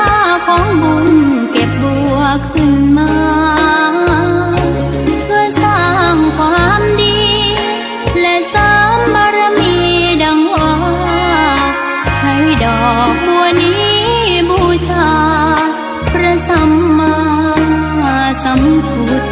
ของบุญเก็บบัวขึ้นมาเพื่อสร้างความดีและเสริมบารมีดังว่าใช้ดอกบัวนี้บูชาพระสัมมาสัมพุทธ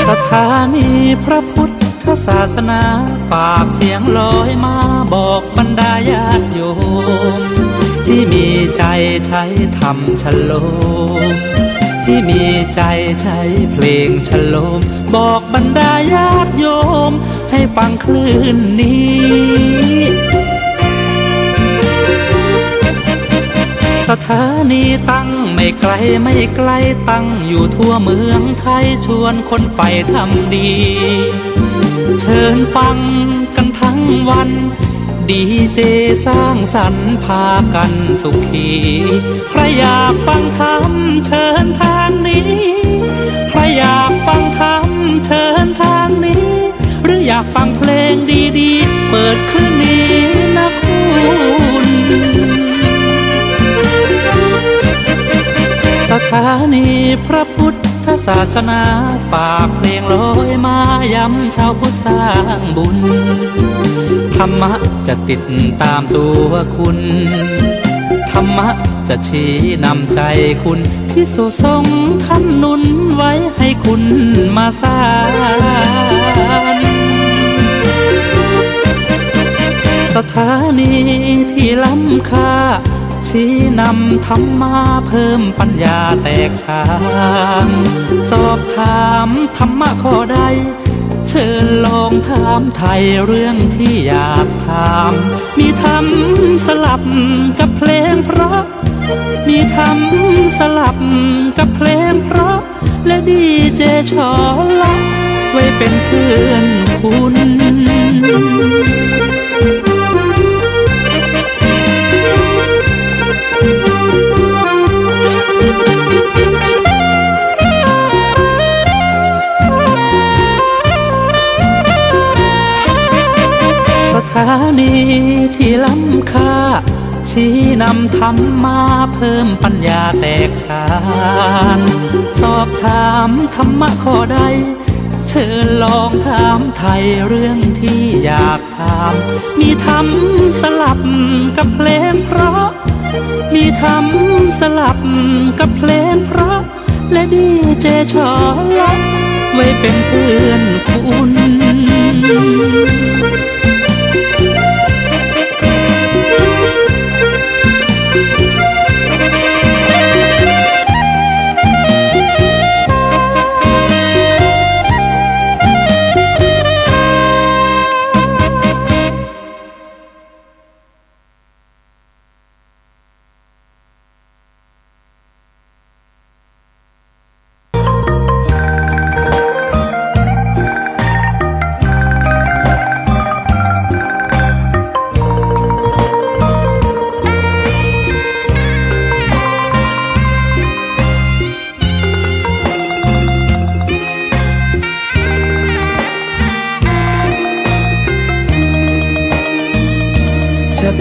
สถานีพระพุทธศาสนาฝากเสียงลอยมาบอกบรรดาญาติโยมที่มีใจใช้ธรรมฉโลมที่มีใจใช้เพลงฉโลมบอกบรรดาญาติโยมให้ฟังคลื่นนี้สถานีตั้งไม่ไกลไม่ไกลตั้งอยู่ทั่วเมืองไทยชวนคนไปทำดีเชิญฟังกันทั้งวันดีเจสร้างสรรค์พากันสุขีใครอยากฟังธรรมเชิญทางนี้ใครอยากฟังธรรมเชิญทางนี้หรืออยากฟังเพลงดีๆเปิดคืนนี้นะคุณสถานีพระพุทธศาสนาฝากเพลงลอยมาย้ำชาวพุทธสร้างบุญธรรมะจะติดตามตัวคุณธรรมะจะชี้นำใจคุณพิสุสงฆ์ท่านหนุนไว้ให้คุณมาสานสถานีที่ล้ำค่าชี้นำธรรมะเพิ่มปัญญาแตกฉานสอบถามธรรมะข้อใดเชิญลองถามไทยเรื่องที่อยากถามมีธรรมสลับกับเพลงเพราะมีธรรมสลับกับเพลงเพราะและดีเจชอละไว้เป็นเพื่อนคุณสถานีที่ล้ำค่าชี้นำธรรมะเพิ่มปัญญาแตกฉานสอบถามธรรมะข้อใดเชิญลองถามไทยเรื่องที่อยากถามมีธรรมสลับกับเพลงเพราะมีธรรมสลับกับเพลงเพราะและดีเจชอละไว้เป็นเพื่อนคุณ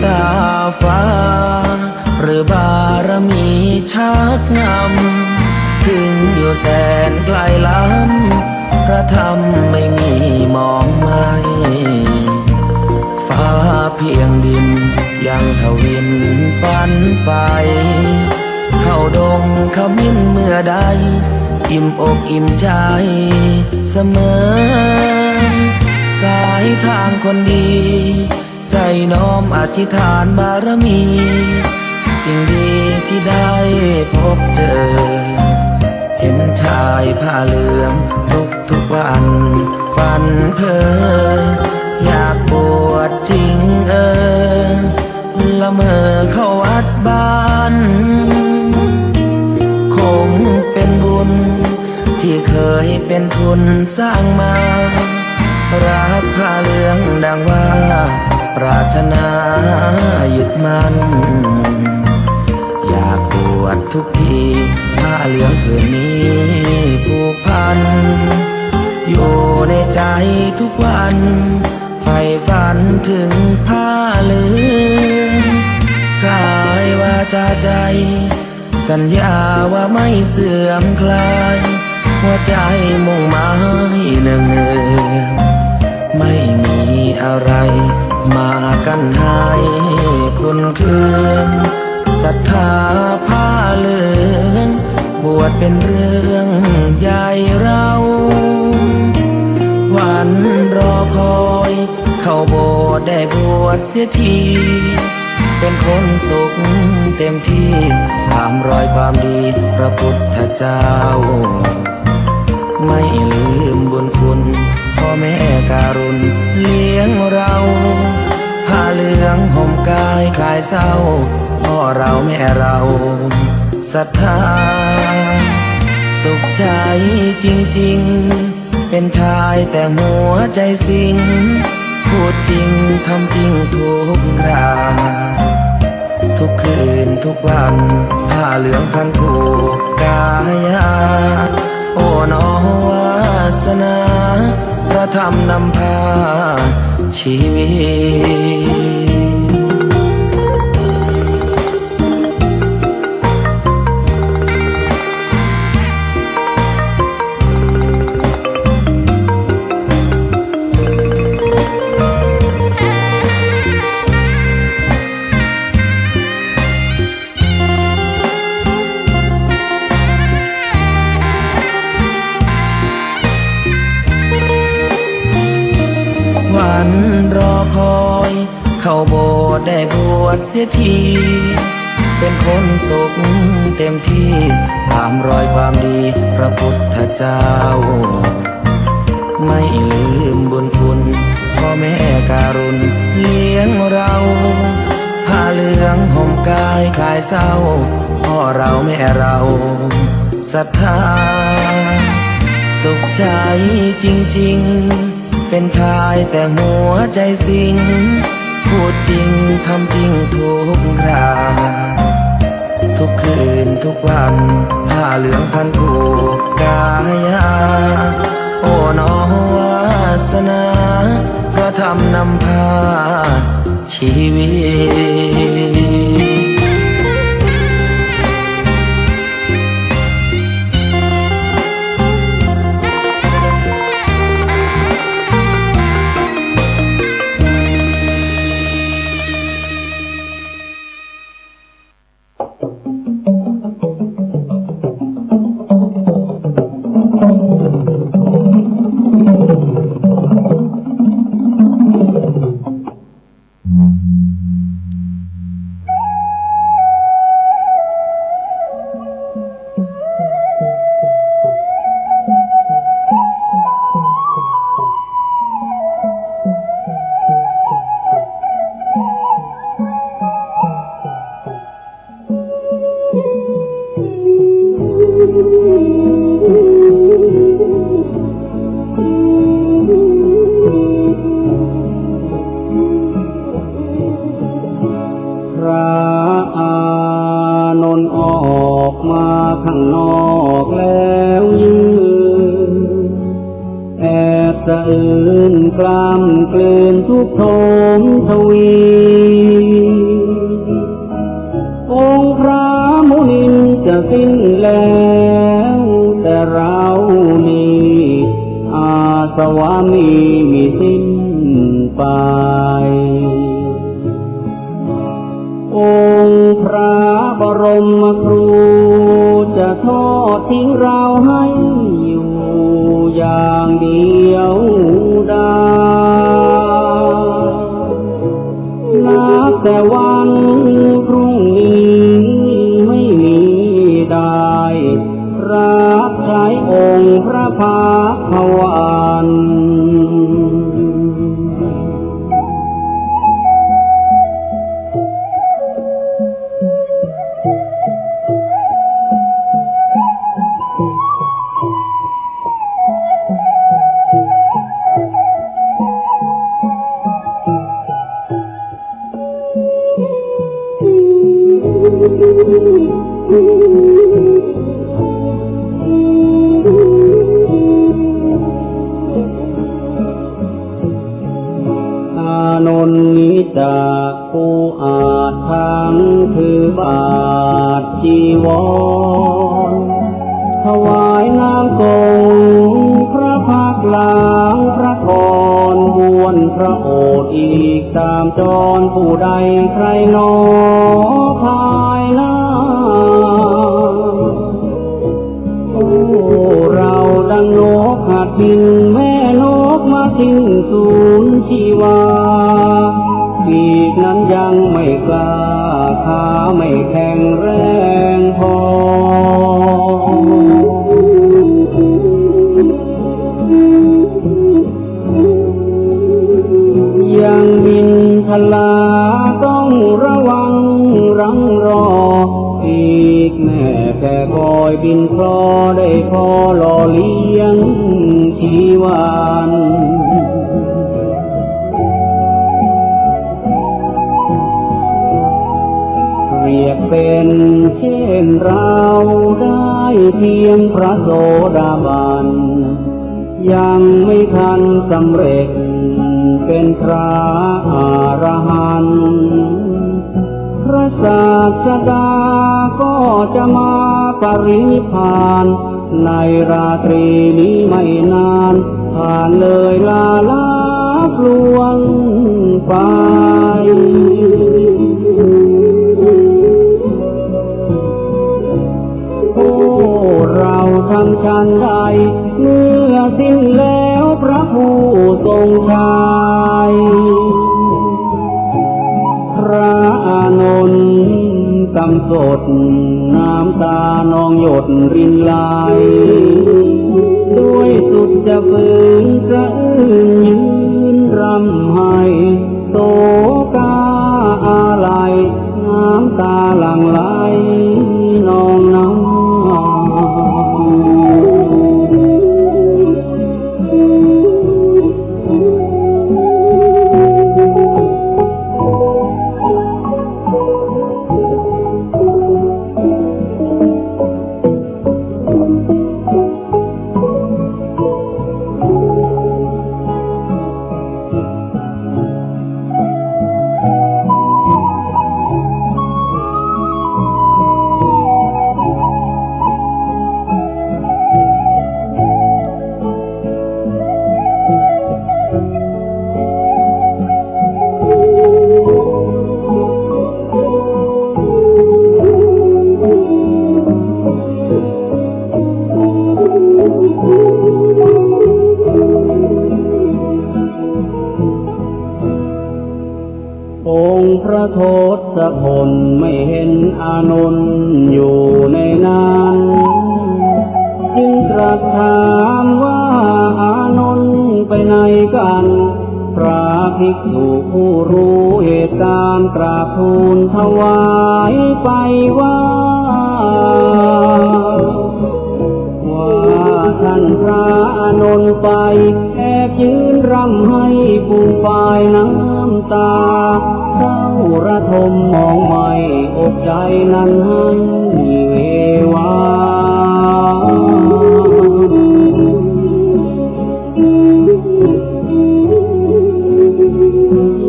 ตาฟ้าหรือบารมีชักนำถึงอยู่แสนไกลล้ำพระธรรมไม่มีมองไม่ฟ้าเพียงดินยังทวินฝันไฟเข้าดงขมิ้นเมื่อใดอิ่มอกอิ่มใจเสมอสายทางคนดีใจน้อมอธิษฐานบารมีสิ่งดีที่ได้พบเจอเห็นชายผ้าเหลือง วันฝันเพ้ออยากบวชจริงละเมอเข้าวัดบ้านคงเป็นบุญที่เคยเป็นทุนสร้างมารักผ้าเหลืองดังว่าปรารถนายึดมั่นอยากบวชทุกทีผ้าเหลืองผืนนี้ผูกพันอยู่ในใจทุกวันใฝ่ฝันถึงผ้าเหลืองกายวาจาใจสัญญาว่าไม่เสื่อมคลายหัวใจมุ่งหมายเนืองๆไม่มีอะไรมากันให้คุณคืนศรัทธาผ้าเหลืองบวชเป็นเรื่องใหญ่เราวันรอคอยเข้าโบสถ์ได้บวชเสียทีเป็นคนสุขเต็มที่ตามรอยความดีพระพุทธเจ้าไม่ลืมบุญคุณพ่อแม่การุณเลี้ยงเราผ้าเหลืองห่มกายคลายเศร้าพ่อเราแม่เราศรัทธาสุขใจจริงๆเป็นชายแต่หัวใจสิงพูดจริงทำจริงทุกคราทุกคืนทุกวันผ้าเหลืองพันผูกกายาโอ้น้อวาสนาพระธรรมนำพาชีวิตวันรอคอยเข้าโบสถ์ได้บวชเสียทีเป็นคนสุขเต็มที่ตามรอยความดีพระพุทธเจ้าไม่ลืมบุญคุณพ่อแม่การุณเลี้ยงเราผ้าเหลืองห่มกายคลายเศร้าพ่อเราแม่เราศรัทธาสุขใจจริงๆเป็นชายแต่หัวใจสิงพูดจริงทำจริงทุกคราทุกคืนทุกวันผ้าเหลืองพันผูกกายาโอ้น้อวาสนาพระธรรมนำพาชีวิตรักใช้องค์พระภาคาวา อานนท์นี้จากผู้อาจทั้งถือบาทจีวรถวายน้ำทรงพระพักตร์หลังพระกรบวนพระโอษฐ์อีกตามจรผู้ใดใครหนอภายหน้าโอ้เราดังนกหัดบินแม่นกมาทิ้งสูญชีวาปีกนั้นยังไม่กล้าขาไม่แข็งแรงพอยังบินทลาต้องระวังรังรอปีกแม่แค่คอยบินคลอได้พอหล่อเลี้ยงชีวานเรียกเป็นเช่นเราได้เพียงพระโสดาบันยังไม่ทันสำเร็จเป็นพระอรหันต์พระศาสดาก็จะมาปรินิพพานในราตรีนี้ไม่นานผ่านเลยลาลับลวงไปโอ้เราทำชันใดเมื่อสิ้นแล้วพระผู้ทรงชัยพระอานนท์กำสดน้ำตานองหยดรินไหลด้วยสุดจะฝืนกระอื้นยืนรำไห้โศกาอาลัยน้ำตาหลั่งไหลนองน้ำพระโทศพลไม่เห็นอานนท์อยู่ในนั้นจึงตรัสถามว่าอานนท์ไปไหนกันพระภิกษุผู้รู้เหตุการณ์กราบทูลถวายไปว่าท่านพระอานนท์ไปแอบยืนรำให้ปูปายน้ำตาเศร้าระทมมองไม่อกใจนั้นให้เววา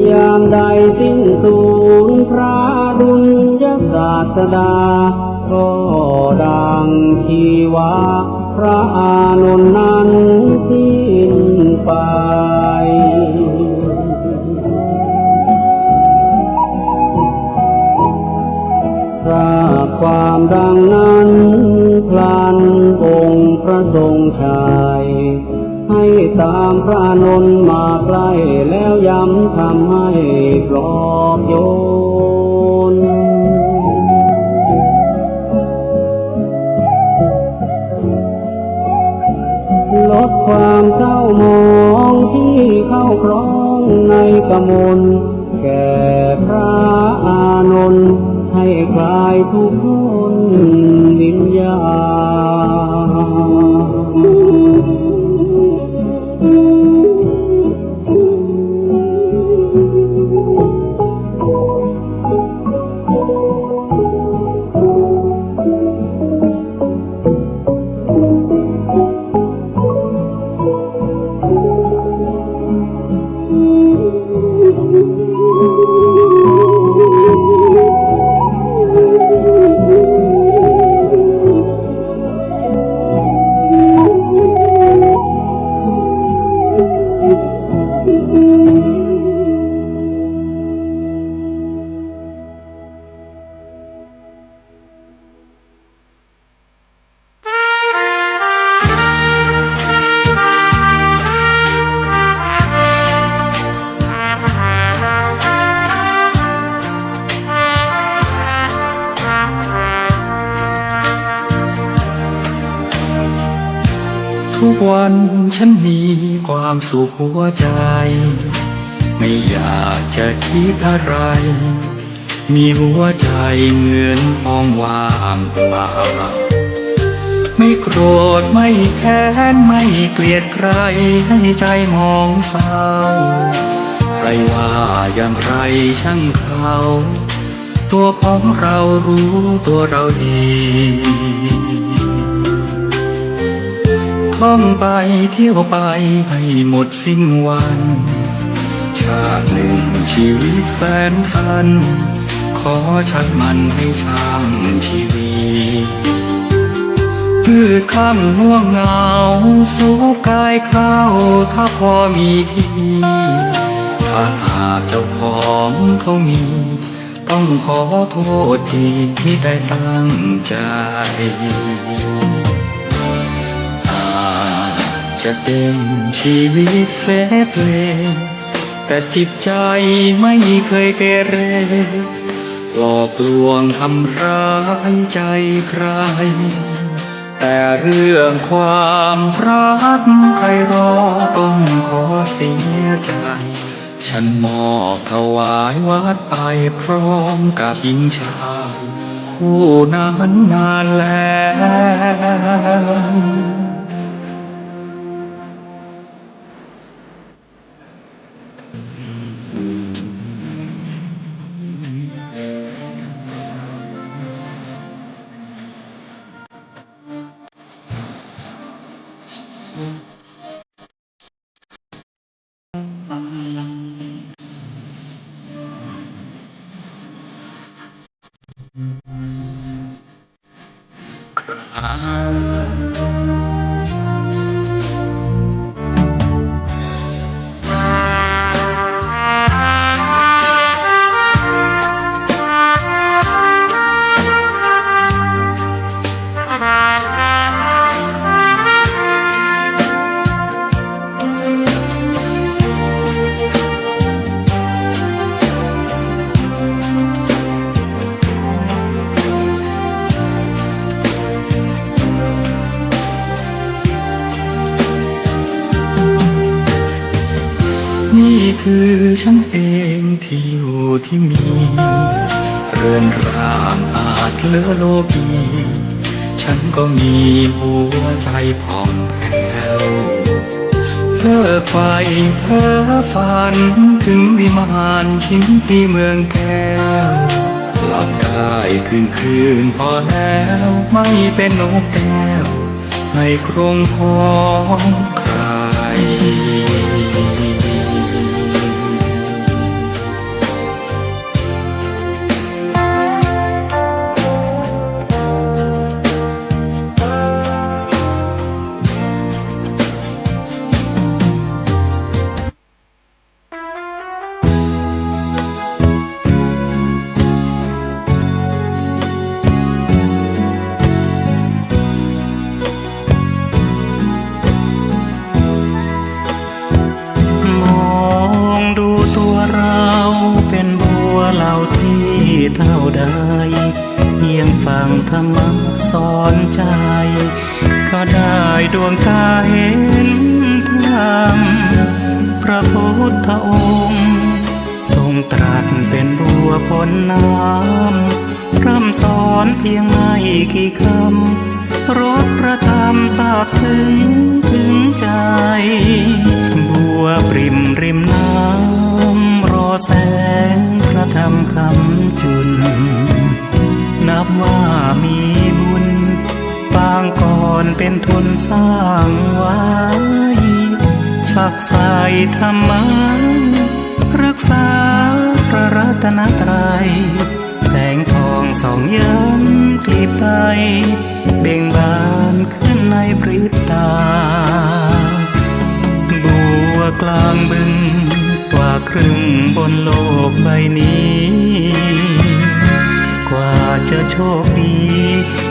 ยามใดสิ้นสูญพระดุลยศาสดาก็ดังชีวาพระอานนท์นั้นสิ้นไปทราบความดังนั้นพลันองค์พระทรงชัยให้ตามพระอานนท์มาใกล้แล้วย้ำทำให้ปลอบโยนลดความเศร้าหมองที่เข้าครองในกมลแก่พระอานนท์ให้คลายทุกข์พ้นวิญญาณ ทุกวันฉันมีความสุขหัวใจไม่อยากจะคิดอะไรมีหัวใจเหมือนห้องว่างเปล่าไม่โกรธไม่แค้นไม่เกลียดใครให้ใจมองเศร้าใครว่าอย่างไรช่างเขาตัวของเรารู้ตัวเราดีท่องไปเที่ยวไปให้หมดสิ้นวันชาติหนึ่งชีวิตแสนสั้นขอชักมันให้ช่างชีวิตพืชข้ามง่วงเหงาสู้กายเข้าถ้าพอมีที่ถ้าหากเจ้าของเขามีต้องขอโทษที่ไม่ได้ตั้งใจจะเป็นชีวิตเสเพลแต่จิตใจไม่เคยเกเรหลอกลวงทำร้ายใจใครแต่เรื่องความรักใครรอต้องขอเสียใจฉันมอบถวายวัดไปพร้อมกับหญิงชายคู่นั้นนานแล้วนี่คือฉันเองที่อยู่ที่มีเรือนร่างอาจเลอโลกีฉันก็มีหัวใจผ่องแผ้วเพ้อไฟเพ้อฝันถึงวิมานชิมพีเมืองแก้วหลับได้คืนพอแล้วไม่เป็นนกแก้วให้โครงของใครเท่าใดยังฟังธรรมะสอนใจก็ได้ดวงตาเห็นธรรมพระพุทธองค์ทรงตรัสเป็นบัวพ้นน้ำพร่ำสอนเพียงไม่กี่คำรสพระธรรมซาบซึ้งถึงใจบัวปริ่มริมน้ำรอแสงพระธรรมคำจุนนับว่ามีบุญปางก่อนเป็นทุนสร้างไว้ฝักใฝ่ธรรมะรักษาพระรัตนตรัยแสงทองส่องย้ำกลีบใบเบ่งบานขึ้นในพริบตาบัวกลางบึงกว่าครึ่งบนโลกใบนี้กว่าจะโชคดี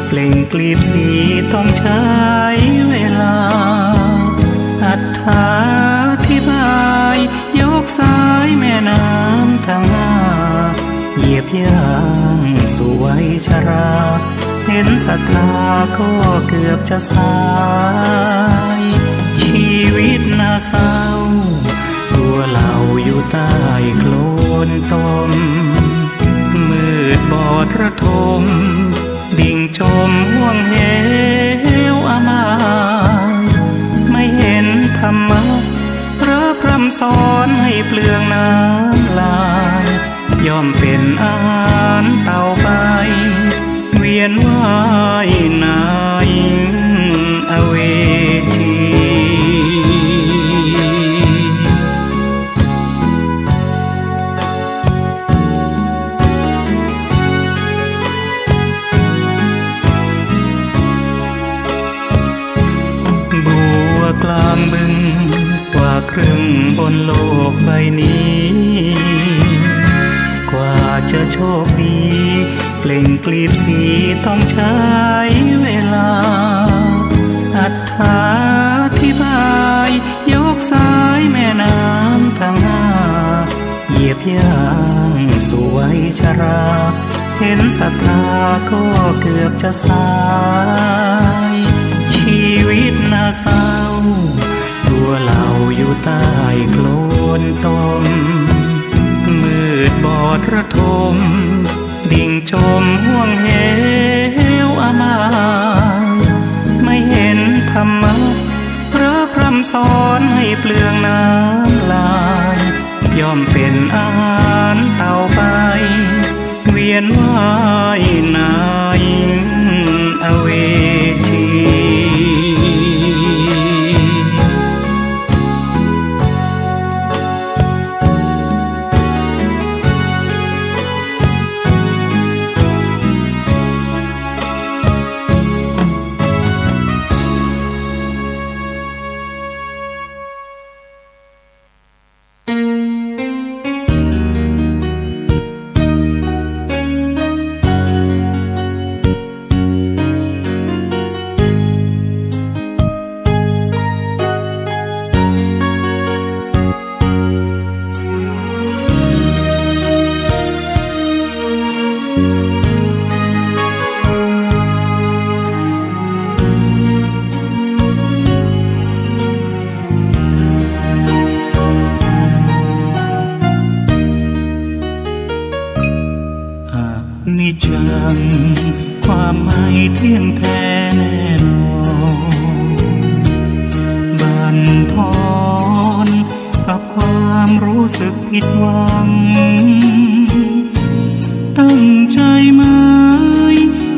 เปล่งกลีบสีต้องใช้เวลาอธิบายยกสายแม่น้ำทางหน้าเหยียบย่างสู่วัยชราเห็นศรัทธาก็เกือบจะสาย ชีวิตน่าเศร้าตัวเราอยู่ใต้โคลนตมมืดบอดระทมดิ่งจมห่วงเหวอามายไม่เห็นธรรมะพระพร่ำสอนให้เปลืองน้ำลายย่อมเป็นอาหารเต่าไปเวียนว่ายนายอเวทีบัวกลางบึงกว่าครึ่งบนโลกใบนี้กว่าจะโชคดีเปล่งปลีบสีต้องใช้เวลาอธิบายยกสายแม่น้ำทั้งห้าเหยียบย่างสู่วัยชราเห็นศรัทธาก็เกือบจะสายชีวิตน่าเศร้าตัวเราอยู่ใต้โคลนตมมืดบอดระทมดิ่งจมห่วงเหวอามายไม่เห็นธรรมะพระพร่ำสอนให้เปลืองน้ำลายย่อมเป็นอาหารเต่าไปเวียนว่ายนายอเวทีนิจจังความไม่เที่ยงแท้แน่นอนบั่นทอนกับความรู้สึกผิดหวังตั้งใจไหม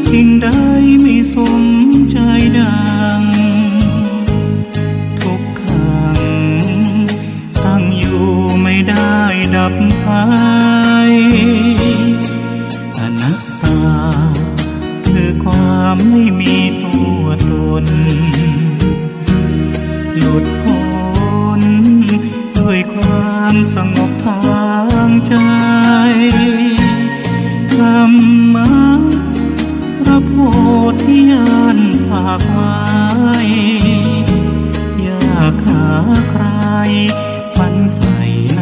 สิ่งใดไม่สมใจดังทุกขังตั้งอยู่ไม่ได้ดับไปความไม่มีตัวตนหลุดพ้นด้วยความสงบทางใจธรรมะพระโพธิญาณฝากไว้อยากหาใครฝันใฝ่ใน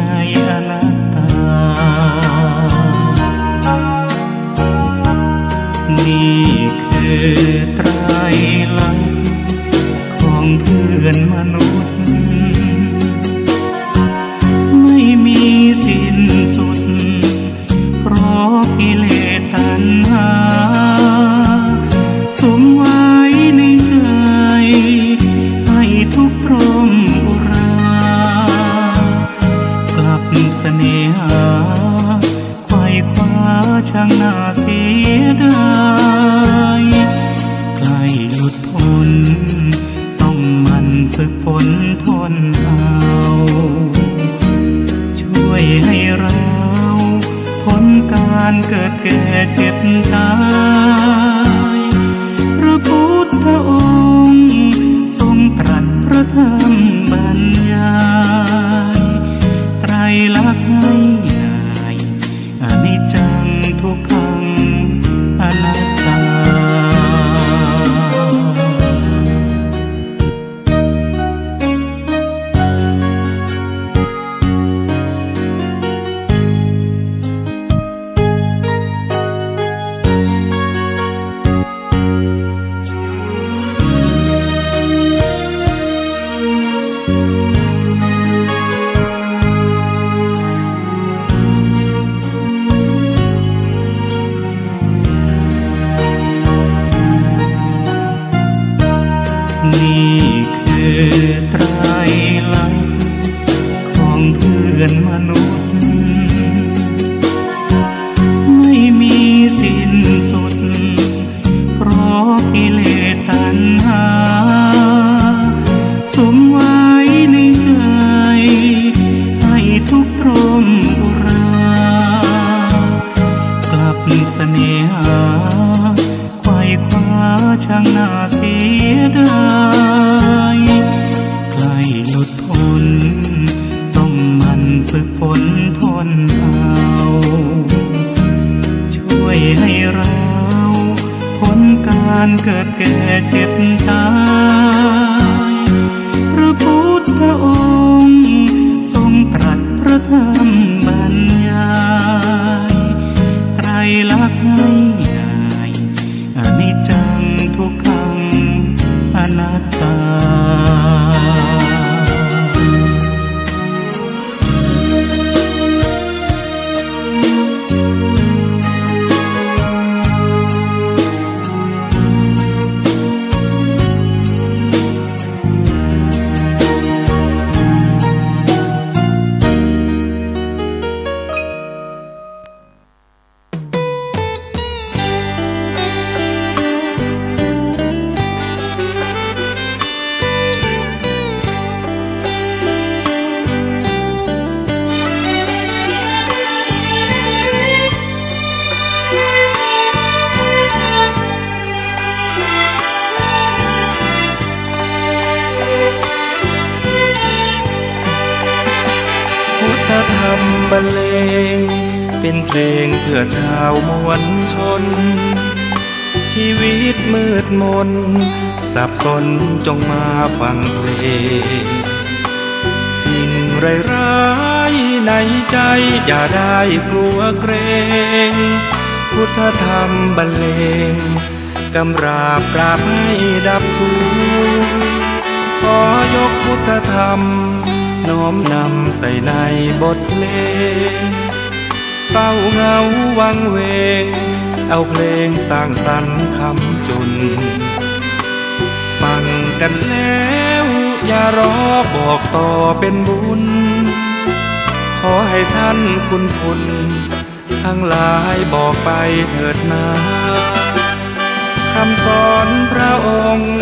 อนัตตานี่คือไตรลักษณ์ของเพื่อนมนุษย์ไม่มีสิ้นสุดเพราะกิเลสตัณหาสมไว้ในใจให้ทุกข์ทรมอุรากลับเสน่หาไขว่คว้าช่างน่าเสียดายใกล้หลุดพ้นต้องมันฝึกฝน นี่คือไตรลักษณ์ของเพื่อนมนุษย์ไม่มีสิ้นสุดเพราะกิเลสตัณหาสุมไว้ในใจให้ทุกข์ทรมอุรากลับเสน่หาไขว่คว้าช่างน่าเสียดายใกล้หลุดพ้นต้องหมั่นฝึกฝนทนเอาช่วยให้เราพ้นการเกิดแก่เจ็บตายพระพุทธองค์ทรงตรัสพระธรรมบรรยายไตรลักษณ์ให้ได้อนิจจังทุกขังอนัตตาธรรมบรรเลงเป็นเพลงเพื่อชาวมวลชนชีวิตมืดมนสับสนจงมาฟังเพลงสิ่งร้ายๆในใจอย่าได้กลัวเกรงพุทธธรรมบรรเลงกำราบปราบให้ดับสูญขอยกพุทธธรรมน้อมนำใส่ในบทเพลงเศร้าเหงาวังเวงเอาเพลงสร้างสรรค์คำจุนฟังกันแล้วอย่ารอบอกต่อเป็นบุญขอให้ท่านคุณทั้งหลายบอกไปเถิดนาคำสอนพระองค์